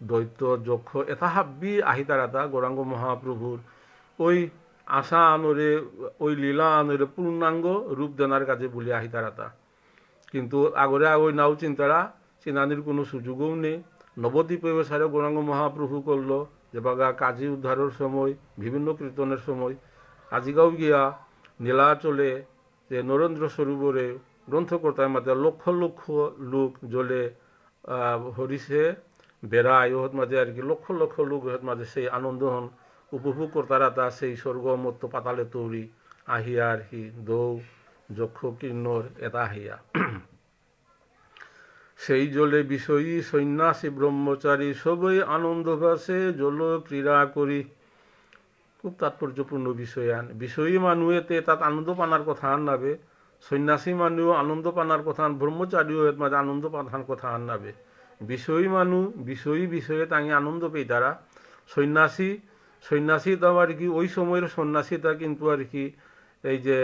দৈত্য যক্ষ এটা হাব্বি আহিতারাতা গৌরাঙ্গ মহাপ্রভুর ওই আশা আনরে ওই লীলা আনরে পূর্ণাঙ্গ রূপ দেনার কাজে বলি আহিতারাতা। কিন্তু আগরে ওই নাও চিনানির কোনো সুযোগও নেই। নবদ্বীপে সারে গৌরাঙ্গ মহাপ্রভু করলো যে বাগা কাজী উদ্ধারের সময় বিভিন্ন কীর্তনের সময় আজিগাও গিয়া নীলাচলে যে নরেন্দ্র সরোবরে গ্রন্থকর্তার মাঝে লক্ষ লক্ষ লোক জলে হরিষে বেড়ায় ওহত মাঝে আর কি লক্ষ লক্ষ লোক ওহত মাঝে সেই আনন্দ উপভোগ করতারা তা সেই স্বর্গমত্ত পাতালে তৌরি আহিয়া আর কি দৌ যক্ষ কিন্নর এটা আহিয়া সেই জলে বিষয়ী সন্ন্যাসী ব্রহ্মচারী সবই আনন্দ ভাসে জল ক্রীড়া করি। খুব তাৎপর্যপূর্ণ বিষয়ান বিষয়ী মানুহেতে তাত আনন্দ পানার কথা আন নাবে সন্ন্যাসী মানুহ আনন্দ পানার কথা ব্রহ্মচারীও এর মাঝে আনন্দ পানার কথা আন নাবে বিষয়ী মানুষ বিষয়ে তাঙি আনন্দ পেয়ে তারা সন্ন্যাসী সন্ন্যাসীতা আর কি ওই সময়ের সন্ন্যাসীতা কিন্তু আর কি এই যে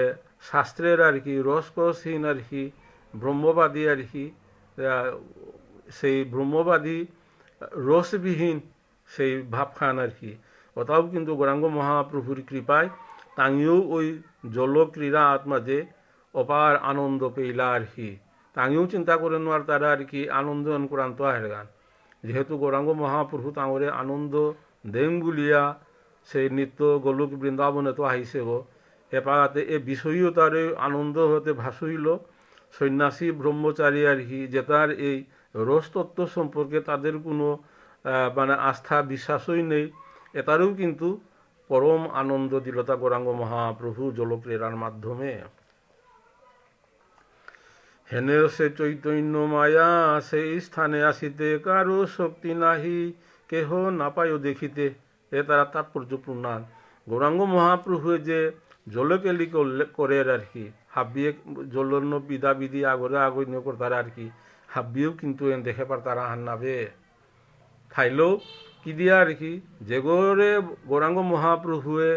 শাস্ত্রের আর কি রসকসহীন আর কি ব্রহ্মবাদী আর কি সেই ব্রহ্মবাদী রসবিহীন সেই ভাবখান আর কি ওটাও কিন্তু গৌরাঙ্গ মহাপ্রভুর কৃপায় তাঙিও ওই জলক্রীড়া মাঝে অপার আনন্দ পেইলা আর কি তাঙিও চিন্তা করেন আর তারা আর কি আনন্দ অনুক্রান্ত হেরগান যেহেতু গৌরাঙ্গ মহাপ্রভু তাঁরে আনন্দ দেন গুলিয়া সেই নিত্য গোলক বৃন্দাবনে তো আহিছে গো এপাতে এ বিষয়ও তার আনন্দ হতে ভাসইল সন্ন্যাসী ব্রহ্মচারী আর কি যে তার এই রসতত্ত্ব সম্পর্কে তাদের কোনো মানে আস্থা বিশ্বাসই নেই এটারও কিন্তু পরম আনন্দ দিল তা গৌরাঙ্গ মহাপ্রভু জলক্রীড়ার মাধ্যমে হেনে সে চৈতন্য মায়া সেই স্থানে আসিতে কারো শক্তি নাহি কেহ না পায়ও দেখিতে এ তারা তাৎপর্যপূর্ণ গৌরাঙ্গ মহাপ্রভু যে জলকেলি করে আর কি হাবিয়ে জলন্য বিদা বিধি আগরে আগন্য করতার আর কি হাবিয়েও কিন্তু দেখে পার তারা হান নাবে খাইলেও কি দিয়া আর কি যে গরে গৌরাঙ্গ মহাপ্রভুয়ে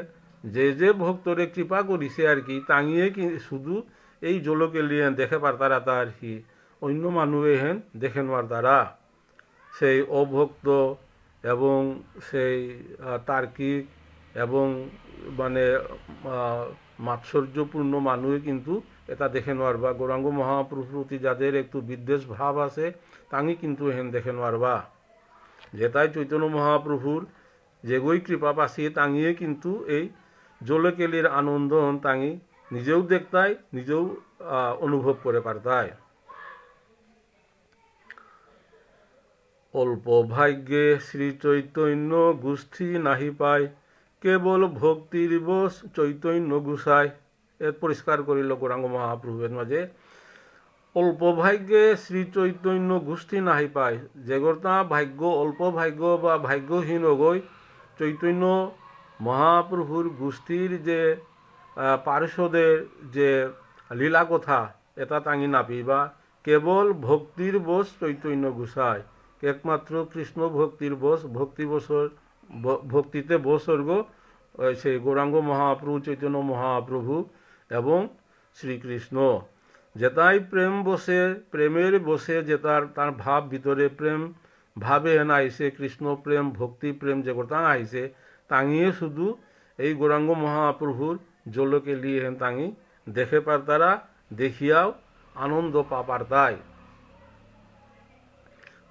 যে ভক্তরে কৃপা করিছে আর কি তাঙিয়ে শুধু এই জলকেলি দেখে পার তারা তা আর কি অন্য মানুষে হেন দেখে নেওয়ার দ্বারা সেই অভক্ত এবং সেই তার্কিক এবং মানে মাৎসর্যপূর্ণ মানুষে কিন্তু এটা দেখে নেওয়ার বা গৌরাঙ্গ মহাপ্রভুর প্রতি যাদের একটু বিদ্বেষ ভাব আছে তাঙি কিন্তু হেন দেখে নেওয়ার বা যেটাই চৈতন্য মহাপ্রভুর যেগই কৃপা পাশিয়ে তাঙিয়ে কিন্তু এই জলকেলির আনন্দ তাঙি নিজেও দেখতাই নিজেও অনুভব করে পারতায় অল্প ভাগ্যে শ্রী চৈতন্য গোষ্ঠী নাহি পায় কেবল ভক্তির বশ চৈতন্য গুসায় এর পরিষ্কার করিল গৌরাঙ্গ মহাপ্রভুর মাঝে অল্প ভাগ্যে শ্রী চৈতন্য গোষ্ঠী নাহি পায় যেগরতা ভাগ্য অল্প ভাগ্য বা ভাগ্যহীন গই চৈতন্য মহাপ্রভুর গোষ্ঠীর যে পার্শ্বদের যে লীলা কথা এটা তাঙি নাপি বা কেবল ভক্তির বশ চৈতন্য গুসায় একমাত্র কৃষ্ণ ভক্তির বশ ভক্তিতে বসর্গ সেই গৌরাঙ্গ মহাপ্রভু চৈতন্য মহাপ্রভু এবং শ্রীকৃষ্ণ যেটাই প্রেম বসে প্রেমের বসে যে তার ভাব ভিতরে প্রেম ভাবে হেন আইসে কৃষ্ণ প্রেম ভক্তি প্রেম যে গোটা আইসে তাঙিয়ে শুধু এই গৌরাঙ্গ মহাপ্রভুর জলকে লিয়ে হেন তাঙি দেখে পার তারা দেখিয়াও আনন্দ পাপার তাই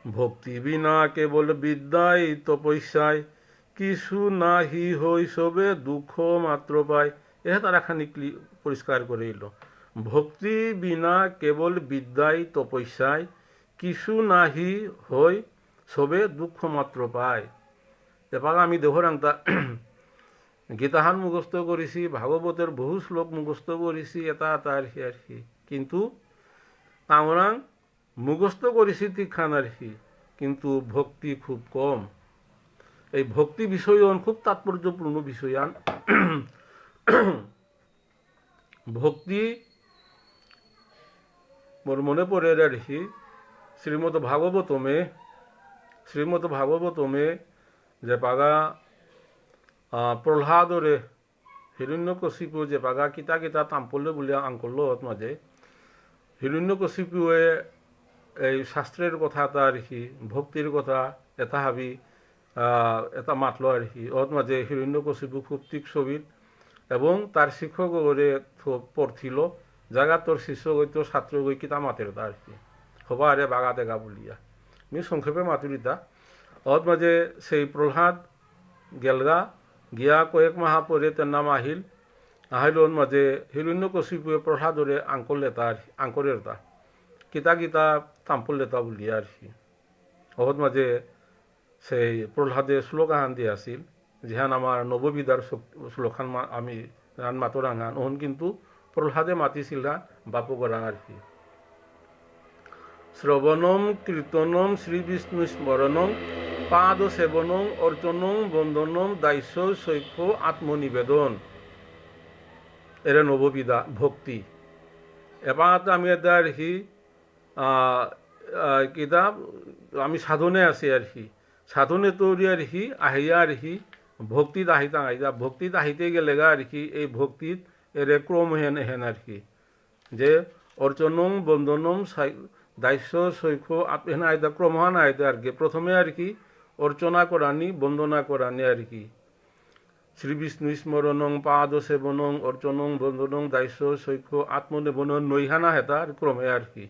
ভক্তি বিনা কেবল বিদ্যায় তপস্যায় কিছু নাহি হই সবে দুঃখ মাত্র পায় এ তারা খানিক পরিষ্কার করে এলো ভক্তি বিনা কেবল বিদ্যায় তপস্যায় কিছু নাহি হই সবে দুঃখ মাত্র পায় এবার আমি দেহরাংতা গীতাহান মুখস্থ করেছি ভাগবতের বহু শ্লোক মুখস্থ করেছি এটা আর কি কিন্তু আমরা মুখস্থ করেছি তীক্ষান আর কি কিন্তু ভক্তি খুব কম এই ভক্তি বিষয়ন খুব তাৎপর্যপূর্ণ বিষয়ান ভক্তি মোর মনে পড়ে আর কি শ্রীমদ ভাগবতমে যে পাগা প্রহ্লাদরে হিরণ্যকশিপু যে পাগা কিতা কিতা তাম্পল্য বলিয়া আঙ্কল্য মাঝে হিরণ্যকশিপুয়ে এই শাস্ত্রের কথা তা আর কি ভক্তির কথা এটা হাবি এটা মাতলো আর কি ওর মাঝে হিরণ্যকশিপু খুব তীক্ষ্ণবিদ এবং তার শিক্ষক ওরে পড়ছিল জায়গা তোর শিষ্য গইতো ছাত্র গই কিতা মাতের তা আর কি হবা আরে বাগা দেখা বলিয়া নি সংক্ষেপে মাতুরিতা ওর মাঝে সেই প্রহ্লাদ গেলগা গিয়া কয়েক মাহ পরে তার নাম আহিল ওর মাঝে হিরণ্যকশিপুয়ে প্রহ্লাদরে আঙ্করের তা কিতা কিতা তাম্পল লেতা বলিয়া আর কি ওর মাঝে সেই প্রহ্লাদে শ্লোকাহান দিয়ে আসিল যেহান আমার নববিদার শ্লোকান আমি রান মাতরাঙান ওহন কিন্তু প্রহ্লাদে মাতিছিল না বাপু গরাং আর কি শ্রবণম কীর্তনম শ্রী বিষ্ণু স্মরণম পাদ সেবনং অর্চনং বন্দনং দাস্য শৈক্ষ আত্মনিবেদন এর নববিধা ভক্তি এবার আমি এটা আর কি কিতাব আমি সাধনে আছি আর কি সাধনে তৈরি আর কি আহিয়া আর কি ভক্তিত আহিতা আহিতা ভক্তিত আহিতে গেলে আর কি এই ভক্তিত এর ক্রম হেন হেন আর কি যে অর্চনং বন্দনম দাস্য শৈক্ষ হেন আয়তা ক্রমহান আয়তা আর কি প্রথমে আর কি অর্চনা করানি বন্দনা করানি আর কি শ্রী বিষ্ণু স্মরণং পাদ সেবনং অর্চনং বন্দনং দাস্য শৈক্ষ আত্মনিবেদন নৈহানা হেতার ক্রমে আর কি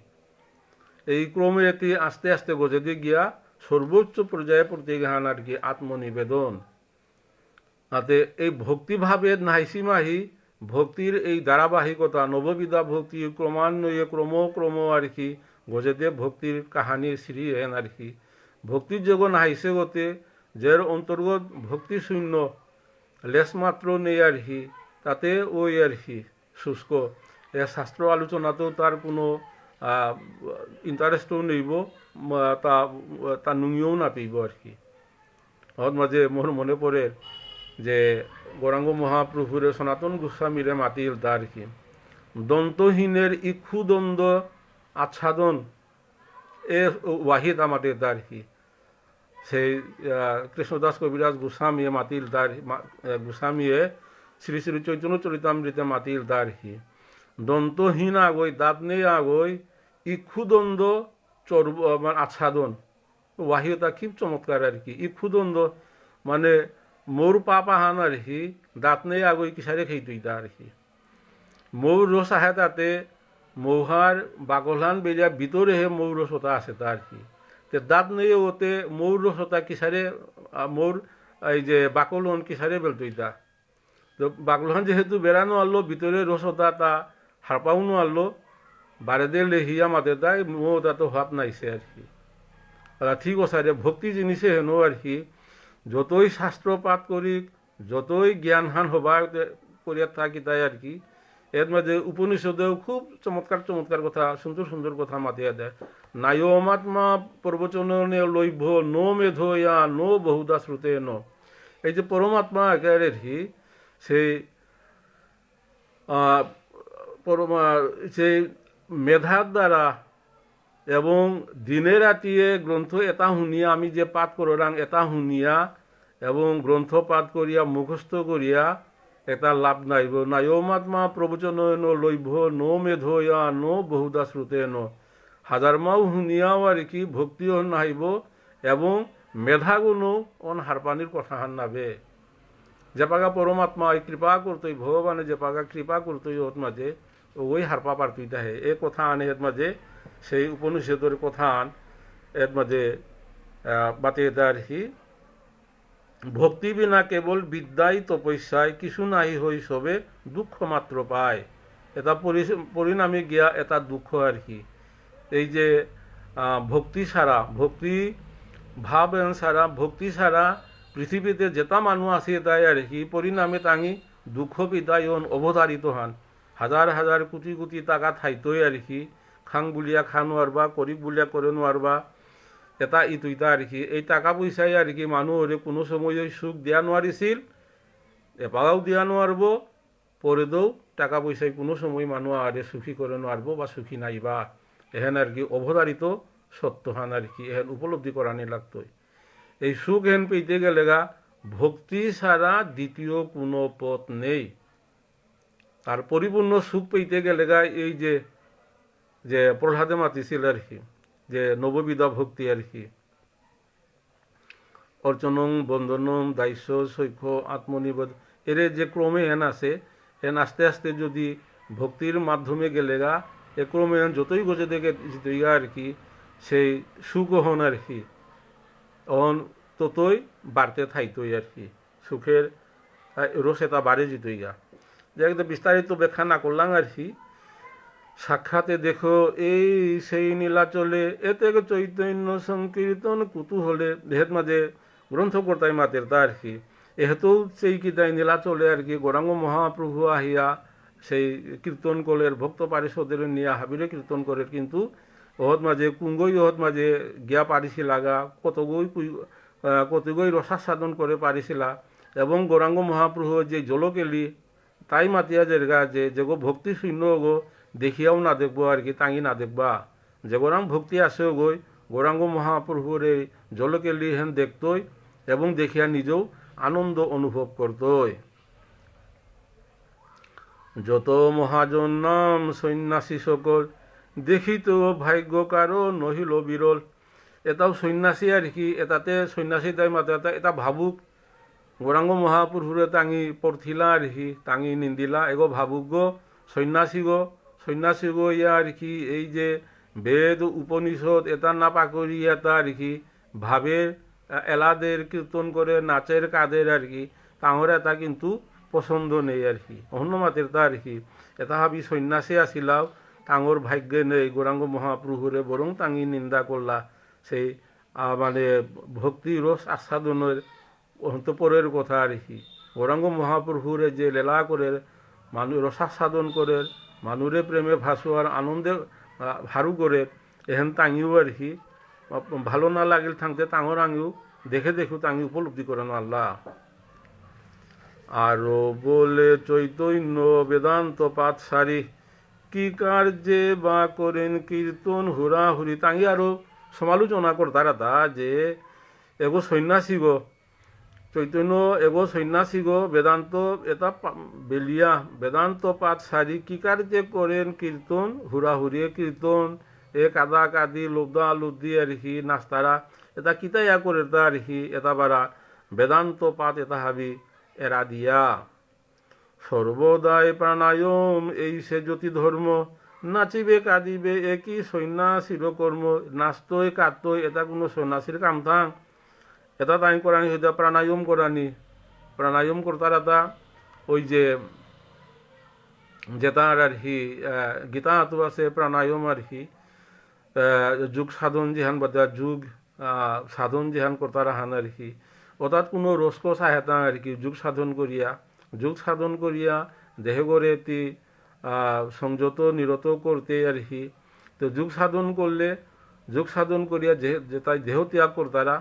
এই ক্রমে এটি আস্তে আস্তে গজে দিয়ে গিয়া সর্বোচ্চ পর্যায়ে পড়তে গেহান আর কি আত্মনিবেদন তাতে এই ভক্তিভাবের নাহিসীমাহি ভক্তির এই ধারাবাহিকতা নববিধা ভক্তি ক্রমান্বয়ে ক্রম আর কি গজেতে ভক্তির কাহানি শ্রী হেন আর কি ভক্তির যোগ নাহিসে গতে যার অন্তর্গত ভক্তি শূন্য লেশমাত্র নেই আর কি তাতে ওই আর কি শুষ্ক এ শাস্ত্র আলোচনাতেও তার কোনো ইন্টারেস্টও নেইব তা নুঙিও না পেইব আর কি মাঝে মোর মনে পড়ে যে গৌরাঙ্গ মহাপ্রভুরে সনাতন গোস্বামীরে মাতিল তা আর কি দন্তহীনের ইক্ষু দ্বন্দ্ব আচ্ছাদন এ ওয়াহিদ আমাদের তা আর কি সেই কৃষ্ণদাস কবিরাজ গোস্বামীয়ে মাতিল তার গোস্বামীয়ে শ্রী শ্রী চৈতন্য চরিতামৃতে মাতিল তার কি দন্তহীন আগই দাঁত নেই আগই ইক্ষুদ্বন্দ্ব চর্ব মানে আচ্ছাদন ওয়াহিতা খুব চমৎকার আর কি ইক্ষুদ্বন্দ্ব মানে মোর পাহান আর কি দাঁত নেই আগই কিসারে খেইতুই তা আর কি মৌর রস আহে তাতে মৌহার বাগলহান বেরিয়া ভিতরে হে মৌর রসতা আছে তা আর কি দাঁত নেই ওতে মৌর রসতা কিসারে মৌর এই যে বাকলহন কিসারে বেলতইতা তো বাকলহন যেহেতু বেড়ানো আনলো ভিতরে রসতা তা হারপাউনো আনলো বারে দিয়ে লেহিয়া মাতে তাই মৌ তা তো হাত নাইছে আর কি ঠিক আছে রে ভক্তি জিনিসে হেনো আর কি যতই শাস্ত্র পাঠ করি যতই জ্ঞানহান হবার করিয়া থাকি তাই আর কি এর মাঝে উপনিষদেও খুব চমৎকার চমৎকার কথা সুন্দর সুন্দর কথা মাতিয়া দেয় নায়মাত্মা প্রবচনে লৈভ নো মেধয়া নো বহুদা শ্রুতে ন এই যে পরমাত্মা একেবারে সেই সেই মেধার দ্বারা এবং দিনে রাতিয়ে গ্রন্থ এটা শুনিয়া আমি যে পাঠ করাং এটা শুনিয়া এবং গ্রন্থ পাঠ করিয়া মুখস্থ করিয়া এটা লাভ নাইব নায়মাত্মা প্রবচন লৈভ নো মেধয়া নো বহুদা শ্রুতে ন হাজার মাও শুনিয়াও আর কি ভক্তিও নাহিব এবং মেধাগুণও অন হারপানির কথা হান নাবে যে পাগা পরমাত্মা কৃপা করতই ভগবানে যে পাগা কৃপা করতই ওর মাঝে ওই হারপা পারতই তাহে এ কথা আনে এর মাঝে সেই উপনিষদের কথা আন এর মাঝে বাতে আর কি ভক্তি বিনা কেবল বিদ্যাই তপস্যায় কিছু নাহি হই সবে দুঃখ মাত্র পায় এটা পরিণামে গিয়া এটা দুঃখ আর কি এই যে ভক্তি ছাড়া ভক্তি ভাব ছাড়া ভক্তি ছাড়া পৃথিবীতে যেটা মানুষ আছে তাই আর কি পরিণামে তাঙি দুঃখ বিদায়ন অবধারিত হান হাজার হাজার কোটি কোটি টাকা থাইতই আর কি খাং বুলিয়া খা নোয়ারবা করি বুলিয়া করে নোয়ারবা এটা ইটা আর কি এই টাকা পয়সায় আর কি মানুষরে কোনো সময় সুখ দিয়া নোৱাৰিছিল এপাও দিয়া নোৱাৰব পৰে দেও টাকা পয়সায় কোনো সময় মানুষ আৰে সুখী কৰে নোৱাৰব বা সুখী নাইবা এহেন আর কি অবধারিত সত্যহান আর কি এহেন উপলব্ধি করানি লাগতই এই সুখ হেন পেতে গেলে গা ভক্তি ছাড়া দ্বিতীয় কোনো পথ নেই আর পরিপূর্ণ সুখ পেতে গেলে গা এই যে প্রহ্লাদে মাতিছিল আর কি যে নববিধা ভক্তি আর কি অর্চনং বন্দনং দাস্য শৈক্ষ আত্মনিবেদ এর যে ক্রমে হেন আছে হেন আস্তে আস্তে যদি ভক্তির মাধ্যমে গেলে গা এ ক্রমে যতই গজে দেখে জিতইগা আর কি সেই সুগহন আর কি অহন ততই বাড়তে থাইতই আর কি সুখের রসেতা বাড়ে জিতইগা যে বিস্তারিত ব্যাখ্যা না করলাম আর কি সাক্ষাতে দেখো এই সেই নীলাচলে এতে চৈতন্য সংকীর্তন কুতূহলে দেহের মাঝে গ্রন্থকর্তায় মাতের তা আর কি এহেতেও সেই কিতাই নীলাচলে আর কি গৌরাঙ্গ মহাপ্রভু আহিয়া সেই কীর্তন কলের ভক্ত পারিষদের নিয়ে হাবিরে কীর্তন করে কিন্তু ওহত মাঝে কুঙ্গই ওহত মাঝে গিয়া পারিছি লাগা কতগুই কতগুই রসাস্বাদন করে পারিছিলা এবং গৌরাঙ্গ মহাপ্রভু যে জলকেলি তাই মাতিয়া জেরগা যে যেগো ভক্তি শূন্য গো দেখিয়াও না দেখবো আর কি তাঙি না দেখবা যে গৌরাঙ্গ ভক্তি আসেও গই গৌরাঙ্গ মহাপ্রভুর এই জলকেলি হেন দেখতই এবং দেখিয়া নিজেও আনন্দ অনুভব করতই। যত মহাজন নাম সন্ন্যাসী সকল দেখিত ভাগ্য কারো নহিল বিরল। এটাও সন্ন্যাসী আর কি এটাতে সন্ন্যাসী তাই মাতা এটা ভাবুক গৌরাঙ্গ মহাপুরুষে তাঙি পড়থিলা আর কি তাঙি নিন্দিলা এগো ভাবুক গো সন্ন্যাসী গো ইয়া আর কি এই যে বেদ উপনিষদ এটা না পাকড়ি এটা আর কি ভাবে এলাদের কীর্তন করে নাচের কাদের আর কি তাঁর এটা কিন্তু পছন্দ নেই আর কি অন্য মাতের তা আর কি এটা ভাবি সন্ন্যাসী আসিলাও তাঁর ভাগ্যে নেই গৌরাঙ্গ মহাপ্রভুরে বরং তাঙি নিন্দা করলা সেই মানে ভক্তি রস আস্বাদনের অন্তপরের কথা আর কি গৌরাঙ্গ মহাপ্রভুরে যে লীলা করে মানুষ রসাস্বাদন করে মানুরে প্রেমে ভাসুয়ার আনন্দে ভারু করে এহেন তাঙিও আর কি ভালো না লাগিল থাকতে তাঙর আঙিও দেখে দেখু তাঙি উপলব্ধি করেন আল্লাহ। আরো বলে চৈতন্য বেদান্ত পাঠসারি কি কার্যে বা করেন কীর্তন হুরাহুরি তাঙি আরো সমালোচনা করতারা তা যে এগো সন্ন্যাসী গো চৈতন্য এগো সন্ন্যাসী গো বেদান্ত এটা বেলিয়া বেদান্ত পাঠসারি কি কার্যে করেন কীর্তন হুরাহুরি কীর্তন এ কাদা কাদি লুদা লুদি আর কি নাস্তারা এটা কিতাইয়া করে তা আর কি এটা বারা বেদান্ত পাঠ এটা হাবি এরা দিয়া সর্বদাই প্রাণায়াম এই সে জ্যোতি ধর্ম নাচিবে কাঁদিবে একই সন্ন্যাসীর কর্ম নাচতই কাঁদতই এটা কোনো সন্ন্যাসীর কাম থাং এটা তাই করানি হইতে প্রাণায়াম করানি প্রাণায়াম করতার এটা ওই যে যেতার আর কি গীতা হাতু আছে প্রাণায়াম আর কি যুগ সাধন যেহান বাদা যুগ সাধন যেহান করতারা হান আর কি অর্থাৎ কোনো রস্ক চাহেতা আর কি যুগ সাধন করিয়া দেহ গড়ে এটি সংযত নিরত করতে আর কি তো যুগ সাধন করিয়া যে তাই দেহ ত্যাগ করতারা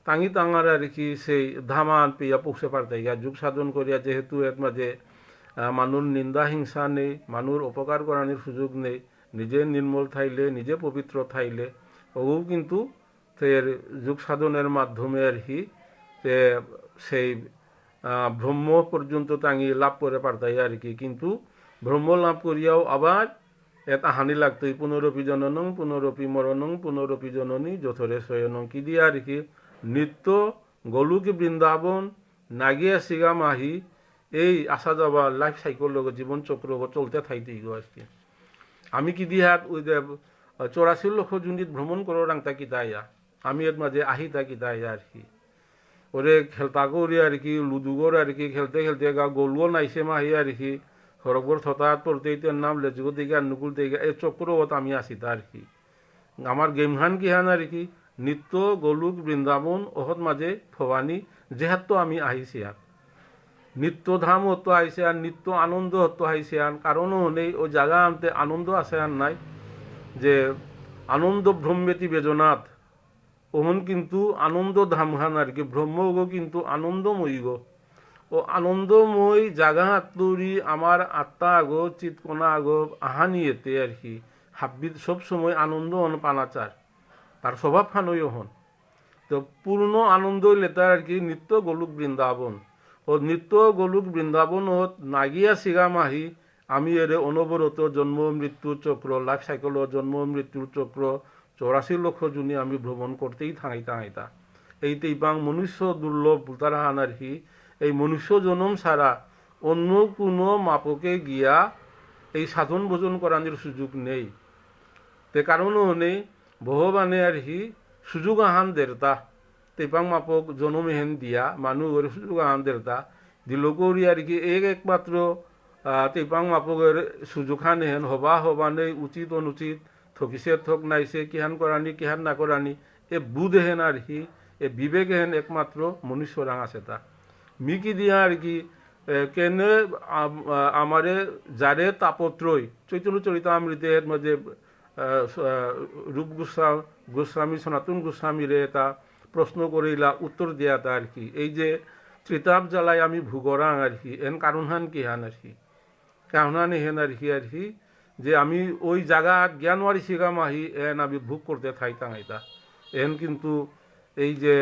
তাঙি তাঙার আর কি সেই ধামান পেয়া পৌঁছে পারতে গিয়া যুগ সাধন করিয়া যেহেতু এক মাঝে মানুষ নিন্দা হিংসা নেই মানুষ অপকার করানোর সুযোগ নেই নিজে নির্মল থাইলে নিজে পবিত্র থাইলে ওও কিন্তু যুগ সাধনের মাধ্যমে আর কি সেই ব্রহ্ম পর্যন্ত তাঙি লাভ করে পারতাই আর কি কিন্তু ব্রহ্ম লাভ করিয়াও আবার এটা হানি লাগতোই পুনরপি জননং পুনরপি মরণং পুনরপি জননী যথরে শয়নং কি দিয়ে আর কি নিত্য গলুক বৃন্দাবন নাগিয়া সিগা মাহি এই আসা যাওয়া লাইফ সাইকেল লগত জীবন চক্র চলতে থাইতেই গো আর কি আমি কি দিহাত ওই 84 লক্ষ জুনিত ভ্রমণ করো রাংতা কি তাইয়া আমি এর মাঝে আহিতা কি তাইয়া আর কি ওরে খেলতা করি আর কি লুদুগর আর কি খেলতে খেলতে গা গোলগোল নাইছে মাহি আর কি সরগর থতাত পড়তে নাম লেজুগো দিকে আর নুকুল দিকে এই চক্রবত আমি আসি তা আর কি আমার গেমহান কি হান আর কি নিত্য গোলুক বৃন্দাবন ওহত মাঝে ভবানী যেহাত আমি আহিছি আর নিত্য ধাম হতো আইসে আর নিত্য আনন্দ হতো আইসে আন কারণও নেই ও জায়গা আনতে আনন্দ আছে আর নাই যে আনন্দ ব্রহ্মেতি বেজনাথ ওহন কিন্তু আনন্দ ধামহান আর কি ব্রহ্মগো কিন্তু আনন্দময়ী গো ও আনন্দময় জাগা আত্মরি আমার আত্মা আগো চিৎকোনা আগো আহানিয়েতে আর কি হাব্বিত সব সময় আনন্দ হন পানাচার তার স্বভাব ফানই হন তো পূর্ণ আনন্দ লেতার আর কি নিত্য গোলুক বৃন্দাবন ও নিত্য গোলুক বৃন্দাবন ও নাগিয়া সিগা মাহি আমি এরে অনবরত জন্ম মৃত্যুর চক্র লাইফ সাইকেল জন্ম মৃত্যুর চক্র 84 লক্ষ জুনি আমি ভ্রমণ করতেই থাঙাইতা এইতে ইপাং মনুষ্য দুর্লভ বুতারাহান আর কি এই মনুষ্য জনম ছাড়া অন্য কোনো মাপকে গিয়া এই সাধন ভোজন করানোর সুযোগ নেই তে কারণও নেই ভগবানে আর কি সুযোগ আহান দেরতা তেপাং মাপক জনমেহেন দিয়া মানুষ ওর সুযোগ আহান দেরতা দিল করি আর কি একমাত্র তেপাং মাপকের সুযোগ হান হেন হবা নেই উচিত অনুচিত থকিছে থক নাইছে কিহান করানি কিহান না করানি এ বুধ হেন আর কি এ বিবেক হেন একমাত্র মনুষ্য রাং আছে তা মিকি দিয়া আর কি কেনে আমারে যারে তাপত্রয় চৈতন্য চরিতামৃতের মধ্যে রূপ গোস্বামী সনাতন গোস্বামীরে এটা প্রশ্ন করিলা উত্তর দেয়াতা আর কি। এই যে ত্রিতাপ জ্বালায় আমি ভুগরাং আর কি, এন কারণ হান কি হান আর কি, কারণ হান হেন আর কি যে আমি ওই জায়গা জ্ঞানওয়ারি শিগাম আহি এন আমি ভোগ করতে থাইতাম এটা এন কিন্তু এই যে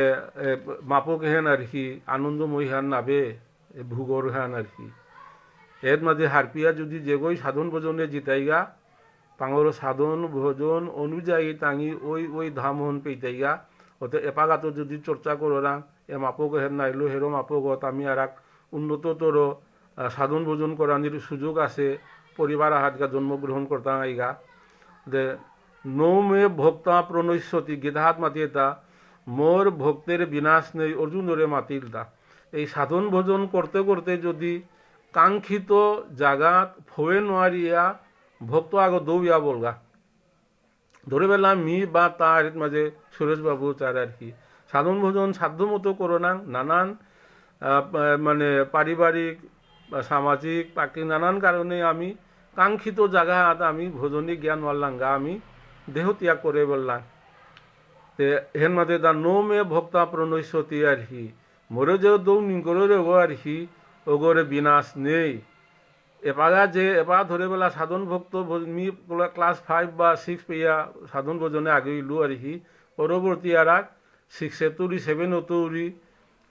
মাপক হেন আর কি আনন্দময়ী হান নাবে ভুগর হান আর কি। এর মাঝে হারপিয়া যদি যেগই সাধন ভোজনে জিতাইগা তাঙর সাধন ভোজন অনুযায়ী তাঙি ওই ওই ধামহন পেইতাইগা ওতে এপাগাতো যদি চর্চা করাং এ মাপক হেন নাইলো হেরো মাপকত আমি আর এক উন্নততর সাধন ভোজন করানির সুযোগ আছে, পরিবার আহাতগা জন্মগ্রহণ করতাম আইগা যে নৌমে ভক্তা প্রণৈস্যতি গীতাহাত মাতিয়েতা মোর ভক্তের বিনাশ নেই অর্জুনরে মাতিলতা। এই সাধন ভোজন করতে করতে যদি কাঙ্ক্ষিত জাগাত ফোয়ে নোয়ারিয়া ভক্ত আগ দৌড়িয়া বলগা ধরে পেলাম মি বা তার মাঝে সুরেশবাবু তার আর কি সাধন ভোজন সাধ্যমতো করোনা নানান মানে পারিবারিক বা সামাজিক পাকি নানান কারণে আমি কাঙ্ক্ষিত জায়গাত আমি ভোজনী জ্ঞান ওয়াল্লাঙ্গা আমি দেহ ত্যাগ করে বললাম তে হেন মাঝে দা নো মে ভক্তা প্রণৈস্যতি আর কি মোরে যে দৌ নিঙ্করে রেগো আর কি ওগরে বিনাশ নেই। এপাগা যে এপাগা ধরে বেলা সাধন ভক্ত মি ক্লাস 5 বা 6 পেয়া সাধন ভোজনে আগে ইলু আর কি পরবর্তী আর 6 তুরি 7 তুরি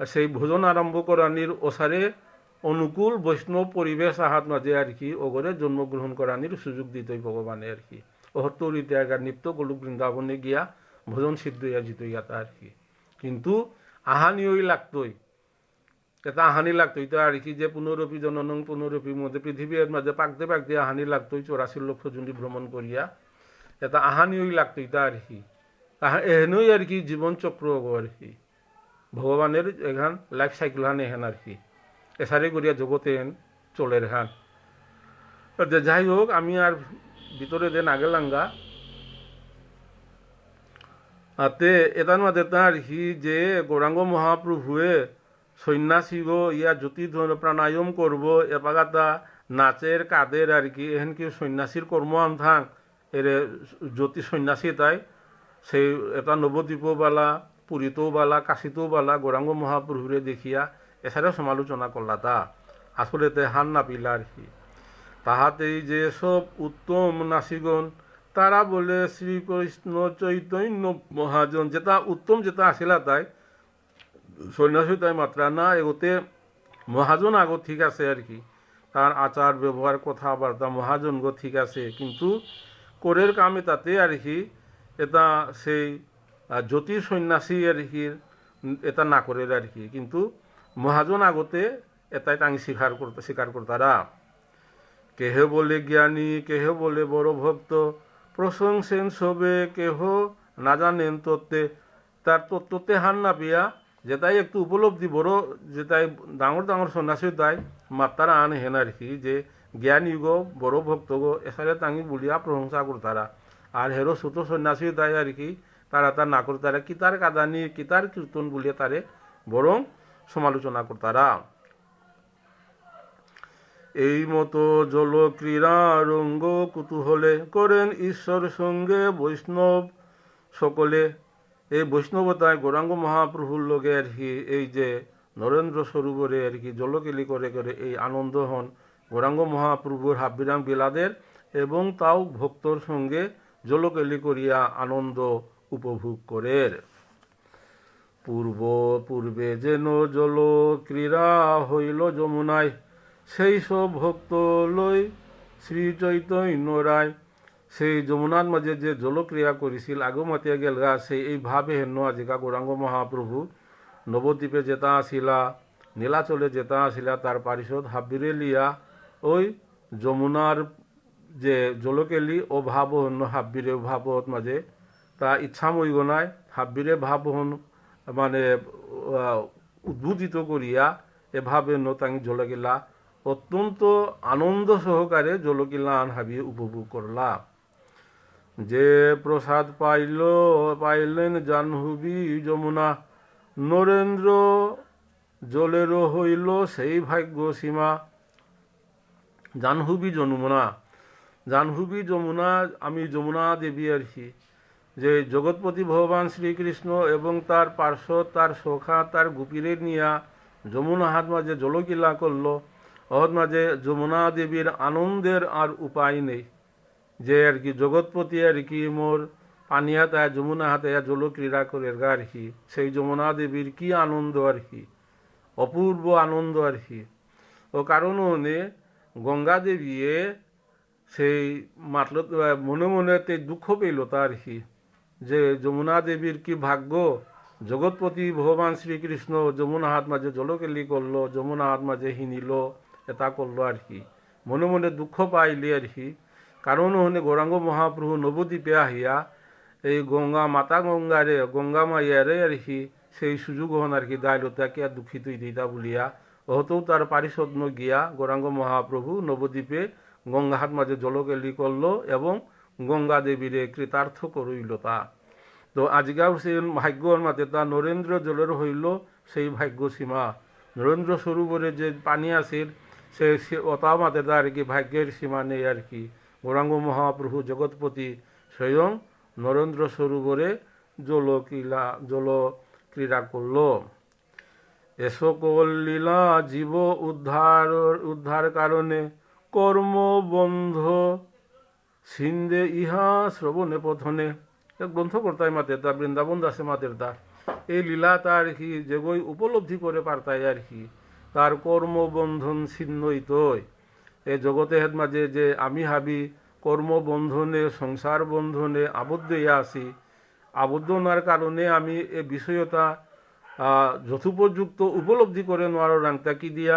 সেই ভোজন আরম্ভ করানির ওসারে অনুকূল বৈষ্ণব পরিবেশ আহাত মাঝে আর কি ওগরে জন্মগ্রহণ করানির সুযোগ দিতই ভগবানে আর কি ওহত্তরি ত্যাগার নিত্য গোলক বৃন্দাবনে গিয়া ভোজন সিদ্ধ হইয়া জিতইয়া তা আর কি। কিন্তু আহানি ওই লাগতই এটা আহানি লাগতই তো আর কি যে পুনরপি জননং পুনরপি মধ্যে পৃথিবীর মাঝে পাকতে পাকতে আহানি লাগতই 84 লক্ষ জুনি ভ্রমণ করিয়া এটা আহানি ওই লাগতই তা আর কি এহেনই আর কি জীবন চক্র আর কি ভগবানের এখান লাইফ সাইকেল হান এখান আর কি এসারে করিয়া জগতে চলে রেখান। যাই হোক আমি আর ভিতরে দেন আগে লাঙ্গা তে এটার মাঝে তার কি যে গৌরাঙ্গ মহাপ্রভুয়ে সন্ন্যাসী গো ইয়া জ্যোতি প্রাণায়াম করব এপাগাতা নাচের কাদের আর কি এহেন কি সন্ন্যাসীর কর্ম আনথাং এরে জ্যোতি সন্ন্যাসী তাই সেই এটা নবদ্বীপবালা পুরীতেওবালা কাশীতেওবালা গৌরাঙ্গ মহাপ্রভুরে দেখিয়া এছাড়াও সমালোচনা করলা তা আসলে হান না পিলা আর কি তাহাতেই যে সব উত্তম নাসিগণ তারা বলে শ্রীকৃষ্ণ চৈতন্য মহাজন যেটা উত্তম যেটা আসিলা তাই সন্ন্যাসী তাই মাত্রা না এগোতে মহাজন আগো ঠিক আছে আর কি তার আচার ব্যবহার কথাবার্তা মহাজন গো ঠিক আছে কিন্তু করের কামে তাতে আর কি এটা সেই জ্যোতির সন্ন্যাসী আর কি এটা না করে আর কি কিন্তু মহাজন আগতে এটাই তাঙ্গি স্বীকার করতারা। কেহ বলে জ্ঞানী কেহ বলে বড় ভক্ত প্রশংসেন সবে কেহ না জানেন তত্ত্বে তার তত্ত্বতে হান না পিয়া যেটাই একটু উপলব্ধি বড় যেটাই ডাঙর ডাঙর সন্ন্যাসী তাই মাত্রারা আন হেন আর কি যে জ্ঞানী গো বড় ভক্ত গো এসারে তাঙ্গি বলিয়া প্রশংসা করতারা আর হেরো ছোট সন্ন্যাসী তাই আর কি তারা তার না করতারা কিতার কাদানি কিতার কীর্তন বলিয়া তারে বরং সমালোচনা করতারা। এই মতো জলক্রীড়া রঙ্গ কুতূহলে করেন ঈশ্বর সঙ্গে বৈষ্ণব সকলে। এই বৈষ্ণবতায় গৌরাঙ্গ মহাপ্রভুর লোকে আর কি এই যে নরেন্দ্র সরোবরে আর কি জলকেলি করে করে এই আনন্দ হন গৌরাঙ্গ মহাপ্রভুর হাব্বিরাম বিলাদের এবং তাও ভক্তর সঙ্গে জলকেলি করিয়া আনন্দ উপভোগ করে। পূর্বে যেন জল ক্রীড়া হইল যমুনায় সেই সব ভক্ত লই শ্রী চৈতন্য রায় সেই যমুনার মাঝে যে জলক্রিয়া করেছিল আগো মাতিয়া গেলগা সেই এই ভাবে হেন আজিকা গৌরাঙ্গ মহাপ্রভু নবদ্বীপে যেতা আসিলা নীলাচলে যেতা আসিলা তার পারিষদ হাব্বিরে লিয়া ওই যমুনার যে জলকেলি ও ভাব হন হাব্বিরে ভাবত মাঝে তা ইচ্ছাময় গনায় হাব্বিরে ভাব হন মানে উদ্বোধিত করিয়া এভাবে নতাং জলকিলা অত্যন্ত আনন্দ সহকারে জলকিলা আন হাবি উপভোগ করলা। যে প্রসাদ পাইলেন জাহ্নবী যমুনা নরেন্দ্র জলেরও হইল সেই ভাগ্য সীমা। জাহ্নবী যমুনা আমি যমুনা দেবী আর কি যে জগৎপতি ভগবান শ্রীকৃষ্ণ এবং তার পার্শ্বদ তার সখা তার গোপীরে নিয়া যমুনা হাত মাঝে জলকিলা করলো, অহত মাঝে যমুনা দেবীর আনন্দের আর উপায় নেই। যে আর কি জগৎপতি আর কি মোর পানি হাতায় যমুনা হাতায় জলক্রীড়া করে আর কি, সেই যমুনা দেবীর কি আনন্দ আর কি, অপূর্ব আনন্দ আর কি। ও কারণ গঙ্গা দেবী সেই মাতল মনে মনে তে দুঃখ পেল তার কি, যে যমুনা দেবীর কি ভাগ্য, জগৎপতি ভগবান শ্রীকৃষ্ণ যমুনা হাত মাঝে জলকেলি করলো, যমুনা হাত মাঝে হিনিল, এটা করলো আর কি। মনে মনে দুঃখ পাইলে আর কি। কারণ গৌরাঙ্গ মহাপ্রভু নবদ্বীপে আহিয়া এই গঙ্গা মাতা গঙ্গারে গঙ্গা মাইয়ারে আর কি সেই সুযোগ হন আর কি দাইল তাকে দুঃখিত দিতা বলিয়া, অহতেও তার পারিষদ গিয়া গৌরাঙ্গ মহাপ্রভু নবদ্বীপে গঙ্গা হাত মাঝে জলকেলি করলো এবং গঙ্গা দেবীরে কৃতার্থ করিল তা। তো আজকাল সেই ভাগ্যর মাতে তা নরেন্দ্র জলের হইল সেই ভাগ্য সীমা। নরেন্দ্র সরোবরে যে পানি আসিল সে অতা মাতে তা আর কি ভাগ্যের সীমা নেই আর কি। গৌরাঙ্গ মহাপ্রভু জগৎপতি স্বয়ং নরেন্দ্র সরোবরে জল ক্রীড়া করল। এসকল লীলা জীব উদ্ধার কারণে কর্মবন্ধ সিন্ধে ইহা শ্রবণে পথনে। গ্রন্থকর্তায় মাতের তা বৃন্দাবন দাসে মাতের তা এই লীলা তার কি যেগই উপলব্ধি করে পারতায় আর কি, তার কর্মবন্ধন ছিন্নই তৈ। এ জগতে হেদ মাঝে যে আমি হাবি কর্মবন্ধনে সংসার বন্ধনে আবদ্ধ ইয়া আছি, আবদ্ধ হওয়ার কারণে আমি এ বিষয়তা যথোপযুক্ত উপলব্ধি করে নোয়ার রাংতা কি দিয়া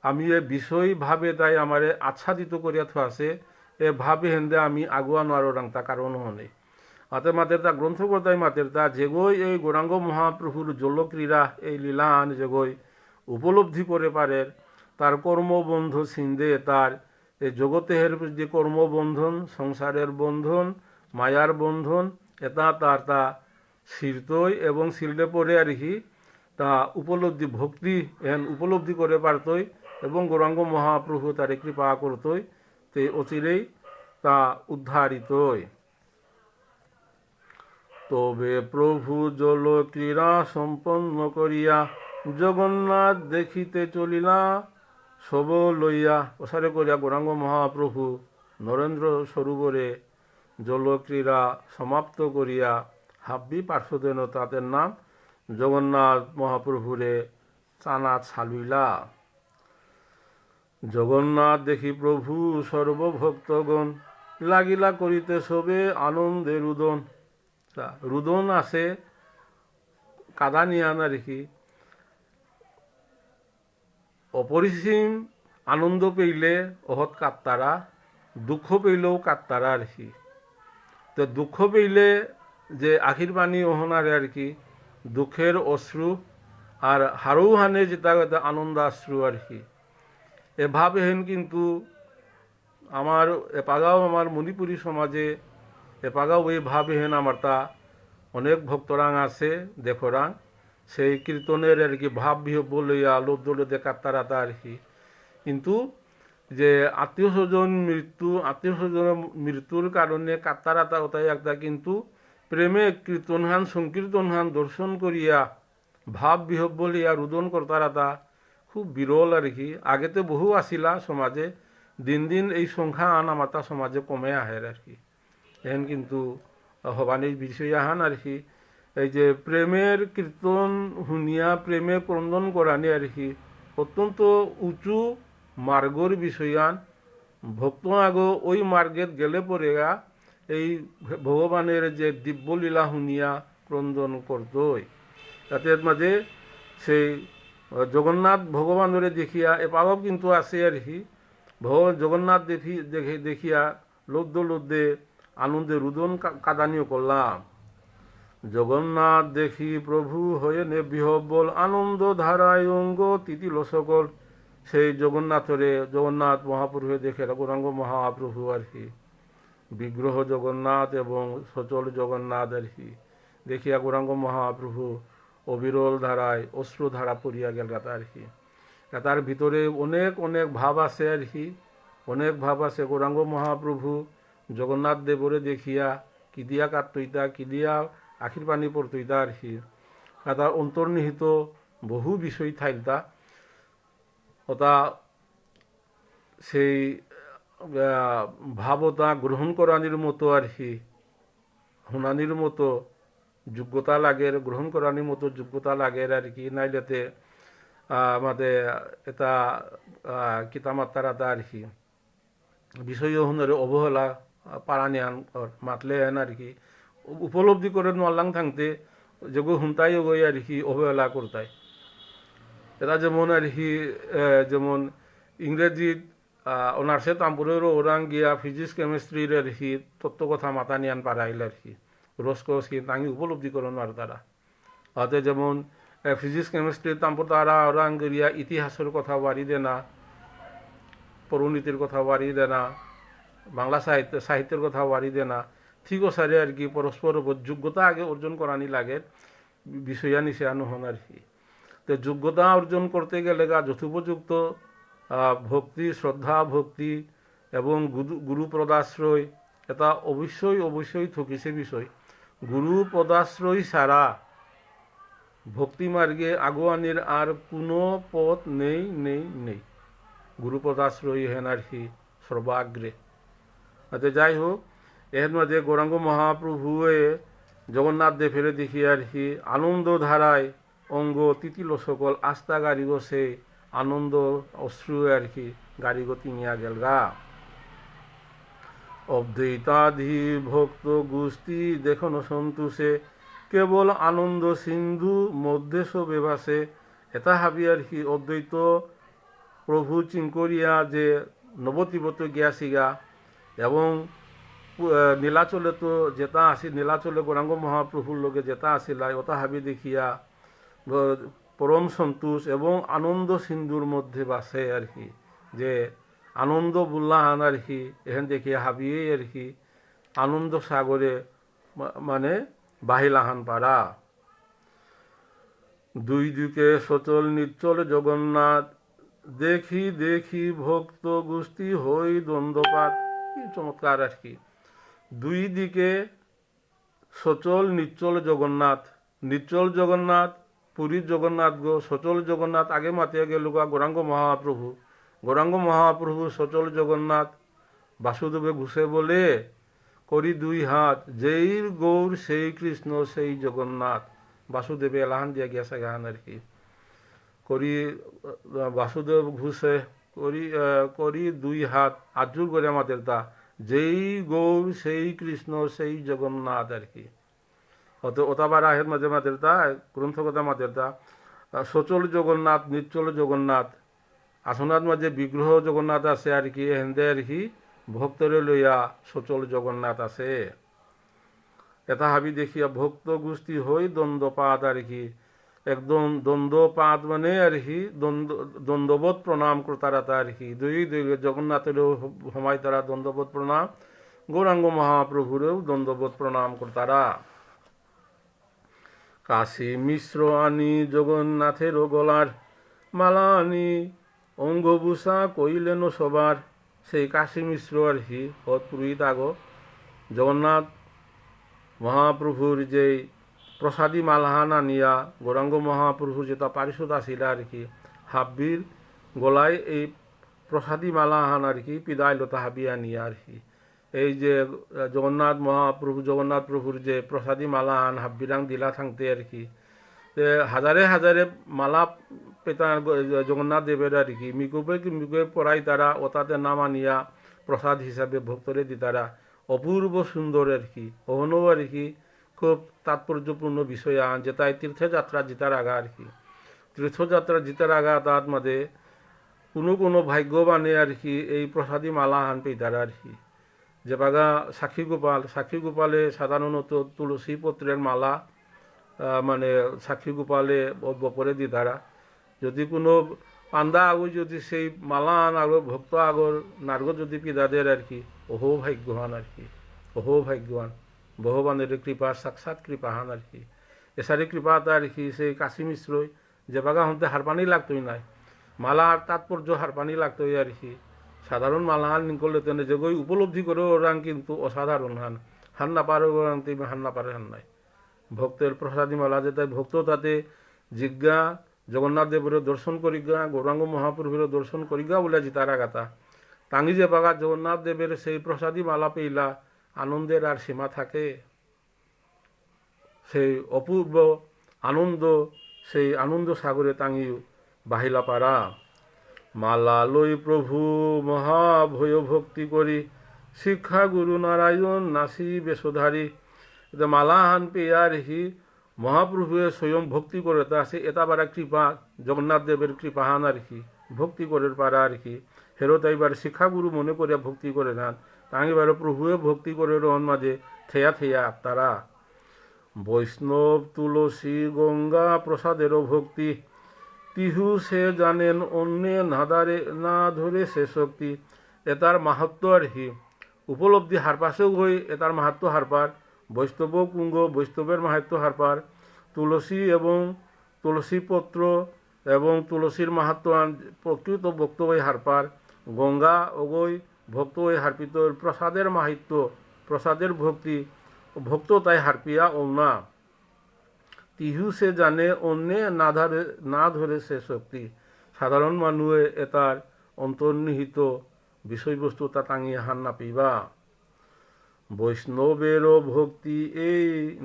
আমি এ বিষয় ভাবে তাই আমারে আচ্ছাদিত করিয়া আছে, এ ভাবে হেন্দে আমি আগুয়া নোয়ার রাংতা কারণ হনে। আতে মাতের তা গ্রন্থকর্তায় মাতের তা যেগই এই গৌরাঙ্গ মহাপ্রভুর জলক্রীড়া এই লীলান যেগই উপলব্ধি করে পারে, তার কর্মবন্ধ সিন্ধে তার এই জগতের যে কর্মবন্ধন সংসারের বন্ধন মায়ার বন্ধন এটা তার তা শিরতই এবং শিরলে পরে আর কি তা উপলব্ধি ভক্তি এন উপলব্ধি করে পারতই এবং গৌরাঙ্গ মহাপ্রভু তার কৃপা করতই, তে অচিরেই তা উদ্ধারিতই। তবে প্রভু জল ক্রীড়া সম্পন্ন করিয়া জগন্নাথ দেখিতে চলিলা সব লইয়া। প্রসারে করিয়া গৌরাঙ্গ মহাপ্রভু নরেন্দ্র সরোবরে জলক্রীড়া সমাপ্ত করিয়া হাব্বি পার্শ্বদেন তাদের নাম জগন্নাথ মহাপ্রভুরে চানা ছালুইলা। জগন্নাথ দেখি প্রভু সর্বভক্তগণ লাগিলা করিতে সবে আনন্দে রুদন। রুদন আছে কাদা নিয়ে আনা রেখি অপরিসীম আনন্দ পেইলে অহৎ কাত্তারা, দুঃখ পেইলেও কাত্তারা আর কি। তো দুঃখ পেইলে যে আখির পানি ওহনারে আর কি দুঃখের অশ্রু, আর হারৌ হানে যেটা আনন্দ অশ্রু আর কি। এভাবে হেন কিন্তু আমার এপাগাও আমার মণিপুরী সমাজে এপাগাও এই ভাবে হেন আমার তা অনেক ভক্তরাং আছে দেখরাং সেই কীর্তনের আর কি ভাব বিহব লইয়া লোভ দৌলতে কাত্তারা তা আর কি। কিন্তু যে আত্মীয় স্বজন মৃত্যুর কারণে কাত্তারাতা ওটাই একটা, কিন্তু প্রেমে কীর্তনহান সংকীর্তনহান দর্শন করিয়া ভাব বিহব বলিয়া রুদন কর্তারাতা খুব বিরল আর কি। আগেতে বহু আসিলা সমাজে, দিন দিন এই সংখ্যা আন আমাতা সমাজে কমে আহে আর কি। এখন কিন্তু হবানির বিষয় আহান আর কি এই যে প্রেমের কীর্তন শুনিয়া প্রেমে ক্রন্দন করানি আর কি অত্যন্ত উঁচু মার্গর বিষয়ান। ভক্ত আগ ওই মার্গেত গেলে পরেগা এই ভগবানের যে দিব্যলীলা শুনিয়া ক্রন্দন করতই। তাতে মাঝে সেই জগন্নাথ ভগবানরে দেখিয়া এপাও কিন্তু আছে আর কি জগন্নাথ দেখিয়া লদ্দে আনন্দে রুদন কাদানিও করলাম। জগন্নাথ দেখি প্রভু হয়ে নে বিহব্বল আনন্দ ধারায় অঙ্গ তিতিল সকল। সেই জগন্নাথ মহাপ্রভু দেখে গৌরাঙ্গ মহাপ্রভু আর কি বিগ্রহ জগন্নাথ এবং সচল জগন্নাথ আর কি দেখিয়া গৌরাঙ্গ মহাপ্রভু অবিরল ধারায় অশ্রুধারা পড়িয়া গেল আর কি। তার ভিতরে অনেক অনেক ভাব আছে আর কি, অনেক ভাব আছে। গৌরাঙ্গ মহাপ্রভু জগন্নাথ দেবরে দেখিয়া কি দিয়া কাটতইতা কি দিয়া আখির পানি পড়তইতা আর কি তার অন্তর্নিহিত বহু বিষয় থাকতা ওটা সেই ভাবতা গ্রহণ করানির মতো আর কি শুনানির মতো যোগ্যতা লাগে গ্রহণ করানির মতো যোগ্যতা লাগে আর কি নাইলেতে আমাদের এটা কিতামাত্তারা আর কি বিষয় হুনারে অবহেলা পারানি আন মাতলে হেন আর কি উপলব্ধি করে নল্লাং থাকতে যেগো হুনতাই ওই আর কি অবহেলা করতাই এটা যেমন আর কি যেমন ইংরেজি অনার্সে তাম্পুরেরও ওরাং গিয়া ফিজিক্স কেমিস্ট্রির আর কি তত্ত্ব কথা মাথা নিয়ান পারাইল আর কি রসকস কিন্তু আমি উপলব্ধি করুন আর তারা হয়তো যেমন ফিজিক্স কেমিস্ট্রি তাম্পুর তারা ওরাং গিয়া ইতিহাসের কথা বাড়ি দেনা পরিণীতির কথা বাড়ি দেনা বাংলা সাহিত্যের কথা বাড়ি দেনা ঠিক সারে আর কি পরস্পর যোগ্যতা আগে অর্জন করানি লাগে বিষয়া নিশানো হন আর কি তো যোগ্যতা অর্জন করতে গেলে যথোপযুক্ত ভক্তি শ্রদ্ধা ভক্তি এবং গুরু পদাশ্রয় এটা অবশ্যই থকিছে বিষয় গুরু পদাশ্রয় ছাড়া ভক্তি মার্গে আগুয়ানির আর কোনো পথ নেই গুরু পদাশ্রয়ী হেন আর কি সর্বাগ্রে আচ্ছা যাই হোক এর মাঝে গৌরাঙ্গ মহাপ্রভুয়ে জগন্নাথ দেবের দেখি আর কি আনন্দ ধারায় অঙ্গ তিতিল সকল আস্থা গাড়িগ সে আনন্দ অশ্রু আর কি গাড়িগ তিনিয়া গেল গা অদ্বৈতাধি ভক্ত গোষ্ঠী দেখুন সন্তোষে কেবল আনন্দ সিন্ধু মধ্যে সবে ভাসে এটা ভাবি আর কি অদ্বৈত প্রভু চিঙ্করিয়া যে নবতিবত গিয়াছিগা এবং নীলাচলে তো যেটা আসি নীলাচলে গৌরাঙ্গ মহাপ্রভুর লগে যেটা আসিলা ওটা হাবি দেখিয়া পরম সন্তোষ এবং আনন্দ সিন্ধুর মধ্যে বাসে আর কি যে আনন্দ বুল্লাহান আর কি এখান দেখিয়া হাবিয়ে আর কি আনন্দ সাগরে মানে বাহিলাহান পাড়া দুই দিকে সচল নিশ্চল জগন্নাথ দেখি ভক্ত গোষ্ঠী হই দ্বন্দ্বপাত কি চমৎকার আর কি দুই দিকে সচল নিশ্চল জগন্নাথ পুরীর জগন্নাথ গো সচল জগন্নাথ আগে মাতিয়া গেল গৌরাঙ্গ মহাপ্রভু সচল জগন্নাথ বাসুদেবে ঘুষে বলে করি দুই হাত যেই গৌর সেই কৃষ্ণ সেই জগন্নাথ বাসুদেবে এলাহান দিয়া গিয়াছে গান আর কি করি বাসুদেব ঘুষে করি দুই হাত আজুর করে আমাদের তা যেই গৌর সেই কৃষ্ণ সেই জগন্নাথ আর কি ওতাবার আহের মাঝে মাদের তা গ্রন্থকতা মাদের তা সচল জগন্নাথ নিশ্চল জগন্নাথ আসনার মাঝে বিগ্রহ জগন্নাথ আছে আর কি হেন্দে আর কি ভক্তরে লইয়া সচল জগন্নাথ আছে এটা হাবি দেখিয়া ভক্ত গোষ্ঠী হই দ্বন্দ্বপাত আর কি একদম দ্বন্দ্বপাত মানে আর কি দ্বন্দ্ববোধ প্রণাম তারা আর কি দুই জগন্নাথেরও সময় তারা দ্বন্দ্ববোধ প্রণাম গৌরাঙ্গ মহাপ্রভুরেও দ্বন্দ্ববোধ প্রণাম তারা কাশী মিশ্র আনি জগন্নাথেরও গলার মালা আনি অঙ্গভূষা কইলেন সবার সেই কাশী মিশ্র আর কি পুরোহিত আগ জগন্নাথ মহাপ্রভুর যে প্রসাদী মালহান আনিয়া গৌরাঙ্গ মহাপ্রভুর যেটা পারিষদ আসিল আর কি হাব্বির গলায় এই প্রসাদী মালাহান আর কি পিদাইলতা হাবি আনিয়া আর কি এই যে জগন্নাথ প্রভুর যে প্রসাদী মালাহান হাব্বিরাং দিলা থাকতে আর কি হাজারে মালা পেতা জগন্নাথ দেবের আর কি মিকুবে পড়াই তারা ওটাতে নাম আনিয়া প্রসাদ হিসাবে ভক্তরে দি তারা অপূর্ব সুন্দর আর কি ওহনও আর কি খুব তাৎপর্যপূর্ণ বিষয় আন যেটাই তীর্থযাত্রা জিতার আগা আর কি তীর্থযাত্রা জিতার আগা তার মাঝে কোনো ভাগ্যবানে আর কি এই প্রসাদী মালা হান পেতারা আর কি যে বাগা সাক্ষী গোপালে সাধারণত তুলসী পত্রের মালা মানে সাক্ষী গোপালে বপরে দি তারা যদি কোনো পান্দা আগর যদি সেই মালা আন আগর ভক্ত আগর নার্গ যদি পিদাদের আর কি অহো ভাগ্যবান আর কি অহো ভাগ্যবান ভগবানের কৃপা সাক্ষাৎ কৃপাহান আর কি এসারি কৃপাতা আর কি সেই কাশী মিশ্রই যে বাগা হতে হারপানি লাগতোই নাই মালার তাৎপর্য হারপানি লাগতোই আর কি সাধারণ মালাহান নিকলে তেনে যেগই উপলব্ধি করে ওরাং কিন্তু অসাধারণ হান হান্না পারো গরান্তি হান্না পারে হান্নাই ভক্তের প্রসাদী মালা যেতে ভক্ত তাতে জিজ্ঞা জগন্নাথ দেবের দর্শন করিগা গৌরাঙ্গ মহাপ্রভুর দর্শন করিগা বলে জিতারা গাতা টাঙ্গি যে পাগা জগন্নাথ দেবের সেই প্রসাদী মালা পেইলা আনন্দের আর সীমা থাকে সেই অপূর্ব আনন্দ সেই আনন্দ সাগরে টাঙ্গি বাহিলা পারা মালা লই প্রভু মহাভয় ভক্তি করি শিক্ষা গুরু নারায়ণ নাসি বেশধারী মালা হান পেয়ার হি মহাপ্রভুয়ে স্বয়ং ভক্তি করে তা সে এটা বারা কৃপা জগন্নাথ দেবের কৃপা হান আর কি ভক্তি করে পারা আর কি হেরো তাইবার শিক্ষাগুরু মনে করে ভক্তি করে না তাঙ্গিবার প্রভুয়ে ভক্তি করে রহন মাঝে থেয়া থেয়া তারা বৈষ্ণব তুলসী গঙ্গা প্রসাদেরও ভক্তি তিহু সে জানেন অন্যে না ধরে সে শক্তি এটার মাহাত্ম আর কি উপলব্ধি হারপাশেও হই এটার মাহাত্ম হারপার বৈষ্ণব কুঙ্গ বৈষ্ণবের মাহাত্ম হারপার তুলসী এবং তুলসী পত্র এবং তুলসীর মাহাত্ম প্রকৃত ভক্ত হয়ে হারপার গঙ্গা অগৈ ভক্ত হয়ে হারপিত প্রসাদের মাহাত্ম প্রসাদের ভক্তি ভক্ত তাই হারপিয়া না তিহু সে জানে অন্যে না ধরে সে শক্তি সাধারণ মানুষে এটার অন্তর্নিহিত বিষয়বস্তু তা টাঙিয়ে হান না পিবা বৈষ্ণবেরও ভক্তি এই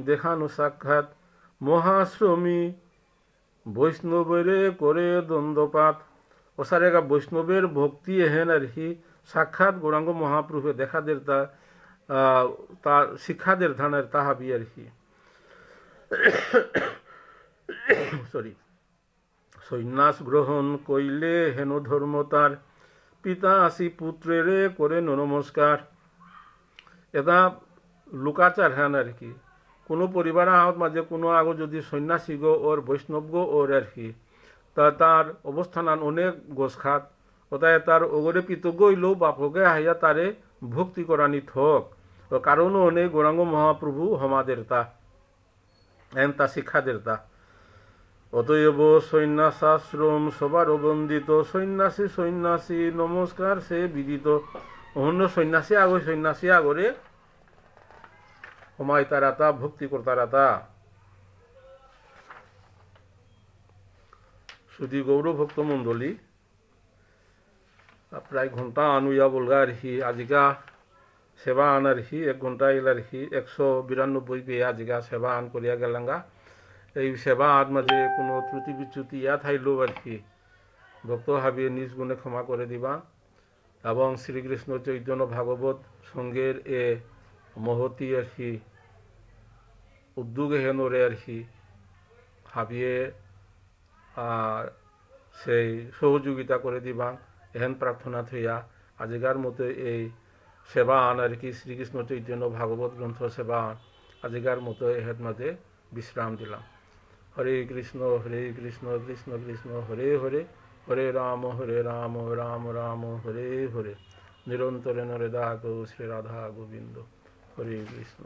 দেখানো সাক্ষাৎ মহাশ্রমী বৈষ্ণবেরে করে দ্বন্দ্বপাত ওসারেগা বৈষ্ণবের ভক্তি এহেন আর কি সাক্ষাৎ গৌরাঙ্গ মহাপ্রভু দেখাদের তার শিক্ষাদের ধানের তাহাবি আর কি সরি সন্ন্যাস গ্রহণ কইলে হেন ধর্ম তার পিতা আসি পুত্রেরে করে নমস্কার এটা লুকাচার হ্যান আর কি কোনো পরিবার আহত মাঝে কোনো আগো যদি সন্ন্যাসী গো ওর বৈষ্ণব গো ওর আর কি তা তার অবস্থান অনেক গোস খাত ওটাই তার ওগরে পিতজ্ঞ হইলেও বাপকে হাইয়া তারে ভক্তি করানি থক কারণও অনেক গৌরাঙ্গ মহাপ্রভু হমাদের তা এন তা শিক্ষাদের তা অতএব সন্ন্যাসাশ্রম সবার বন্দিত সন্ন্যাসী সন্ন্যাসী নমস্কার সে বিদিত অন্য সন্ন্যাসী আগরে হমায় তারা তা ভক্তি করতারা তা শুধু গৌরভক্ত মণ্ডলী প্রায় ঘন্টা আনুয়া বলগা আর কি আজিকা সেবা আন আর কি 1 ঘন্টা এল আর কি 192 পেয়ে আজিকা সেবা আন করিয়া গেলাঙ্গা এই সেবা আন মাঝে কোনো ত্রুটি বিচ্যুতি ইয়া থাইলো আর কি ভক্ত ভাবিয়ে নিজ গুণে ক্ষমা করে দিবা এবং শ্রীকৃষ্ণ চৈতন্য ভাগবত সঙ্গের এ মহতি আর কি উদ্যোগে হেনরে আর কি ভাবিয়ে আর সেই সহযোগিতা করে দিবা এহেন প্রার্থনা থইয়া আজিকার মতো এই সেবা আন আর কি শ্রীকৃষ্ণ চৈতন্য ভাগবত গ্রন্থ সেবা আন আজিকার মতো এহেন মাঝে বিশ্রাম দিলাম হরে কৃষ্ণ কৃষ্ণ কৃষ্ণ হরে হরে হরে রাম রাম রাম হরে হরে নিরন্তরে নরে দাগ শ্রী রাধা গোবিন্দ হরে কৃষ্ণ।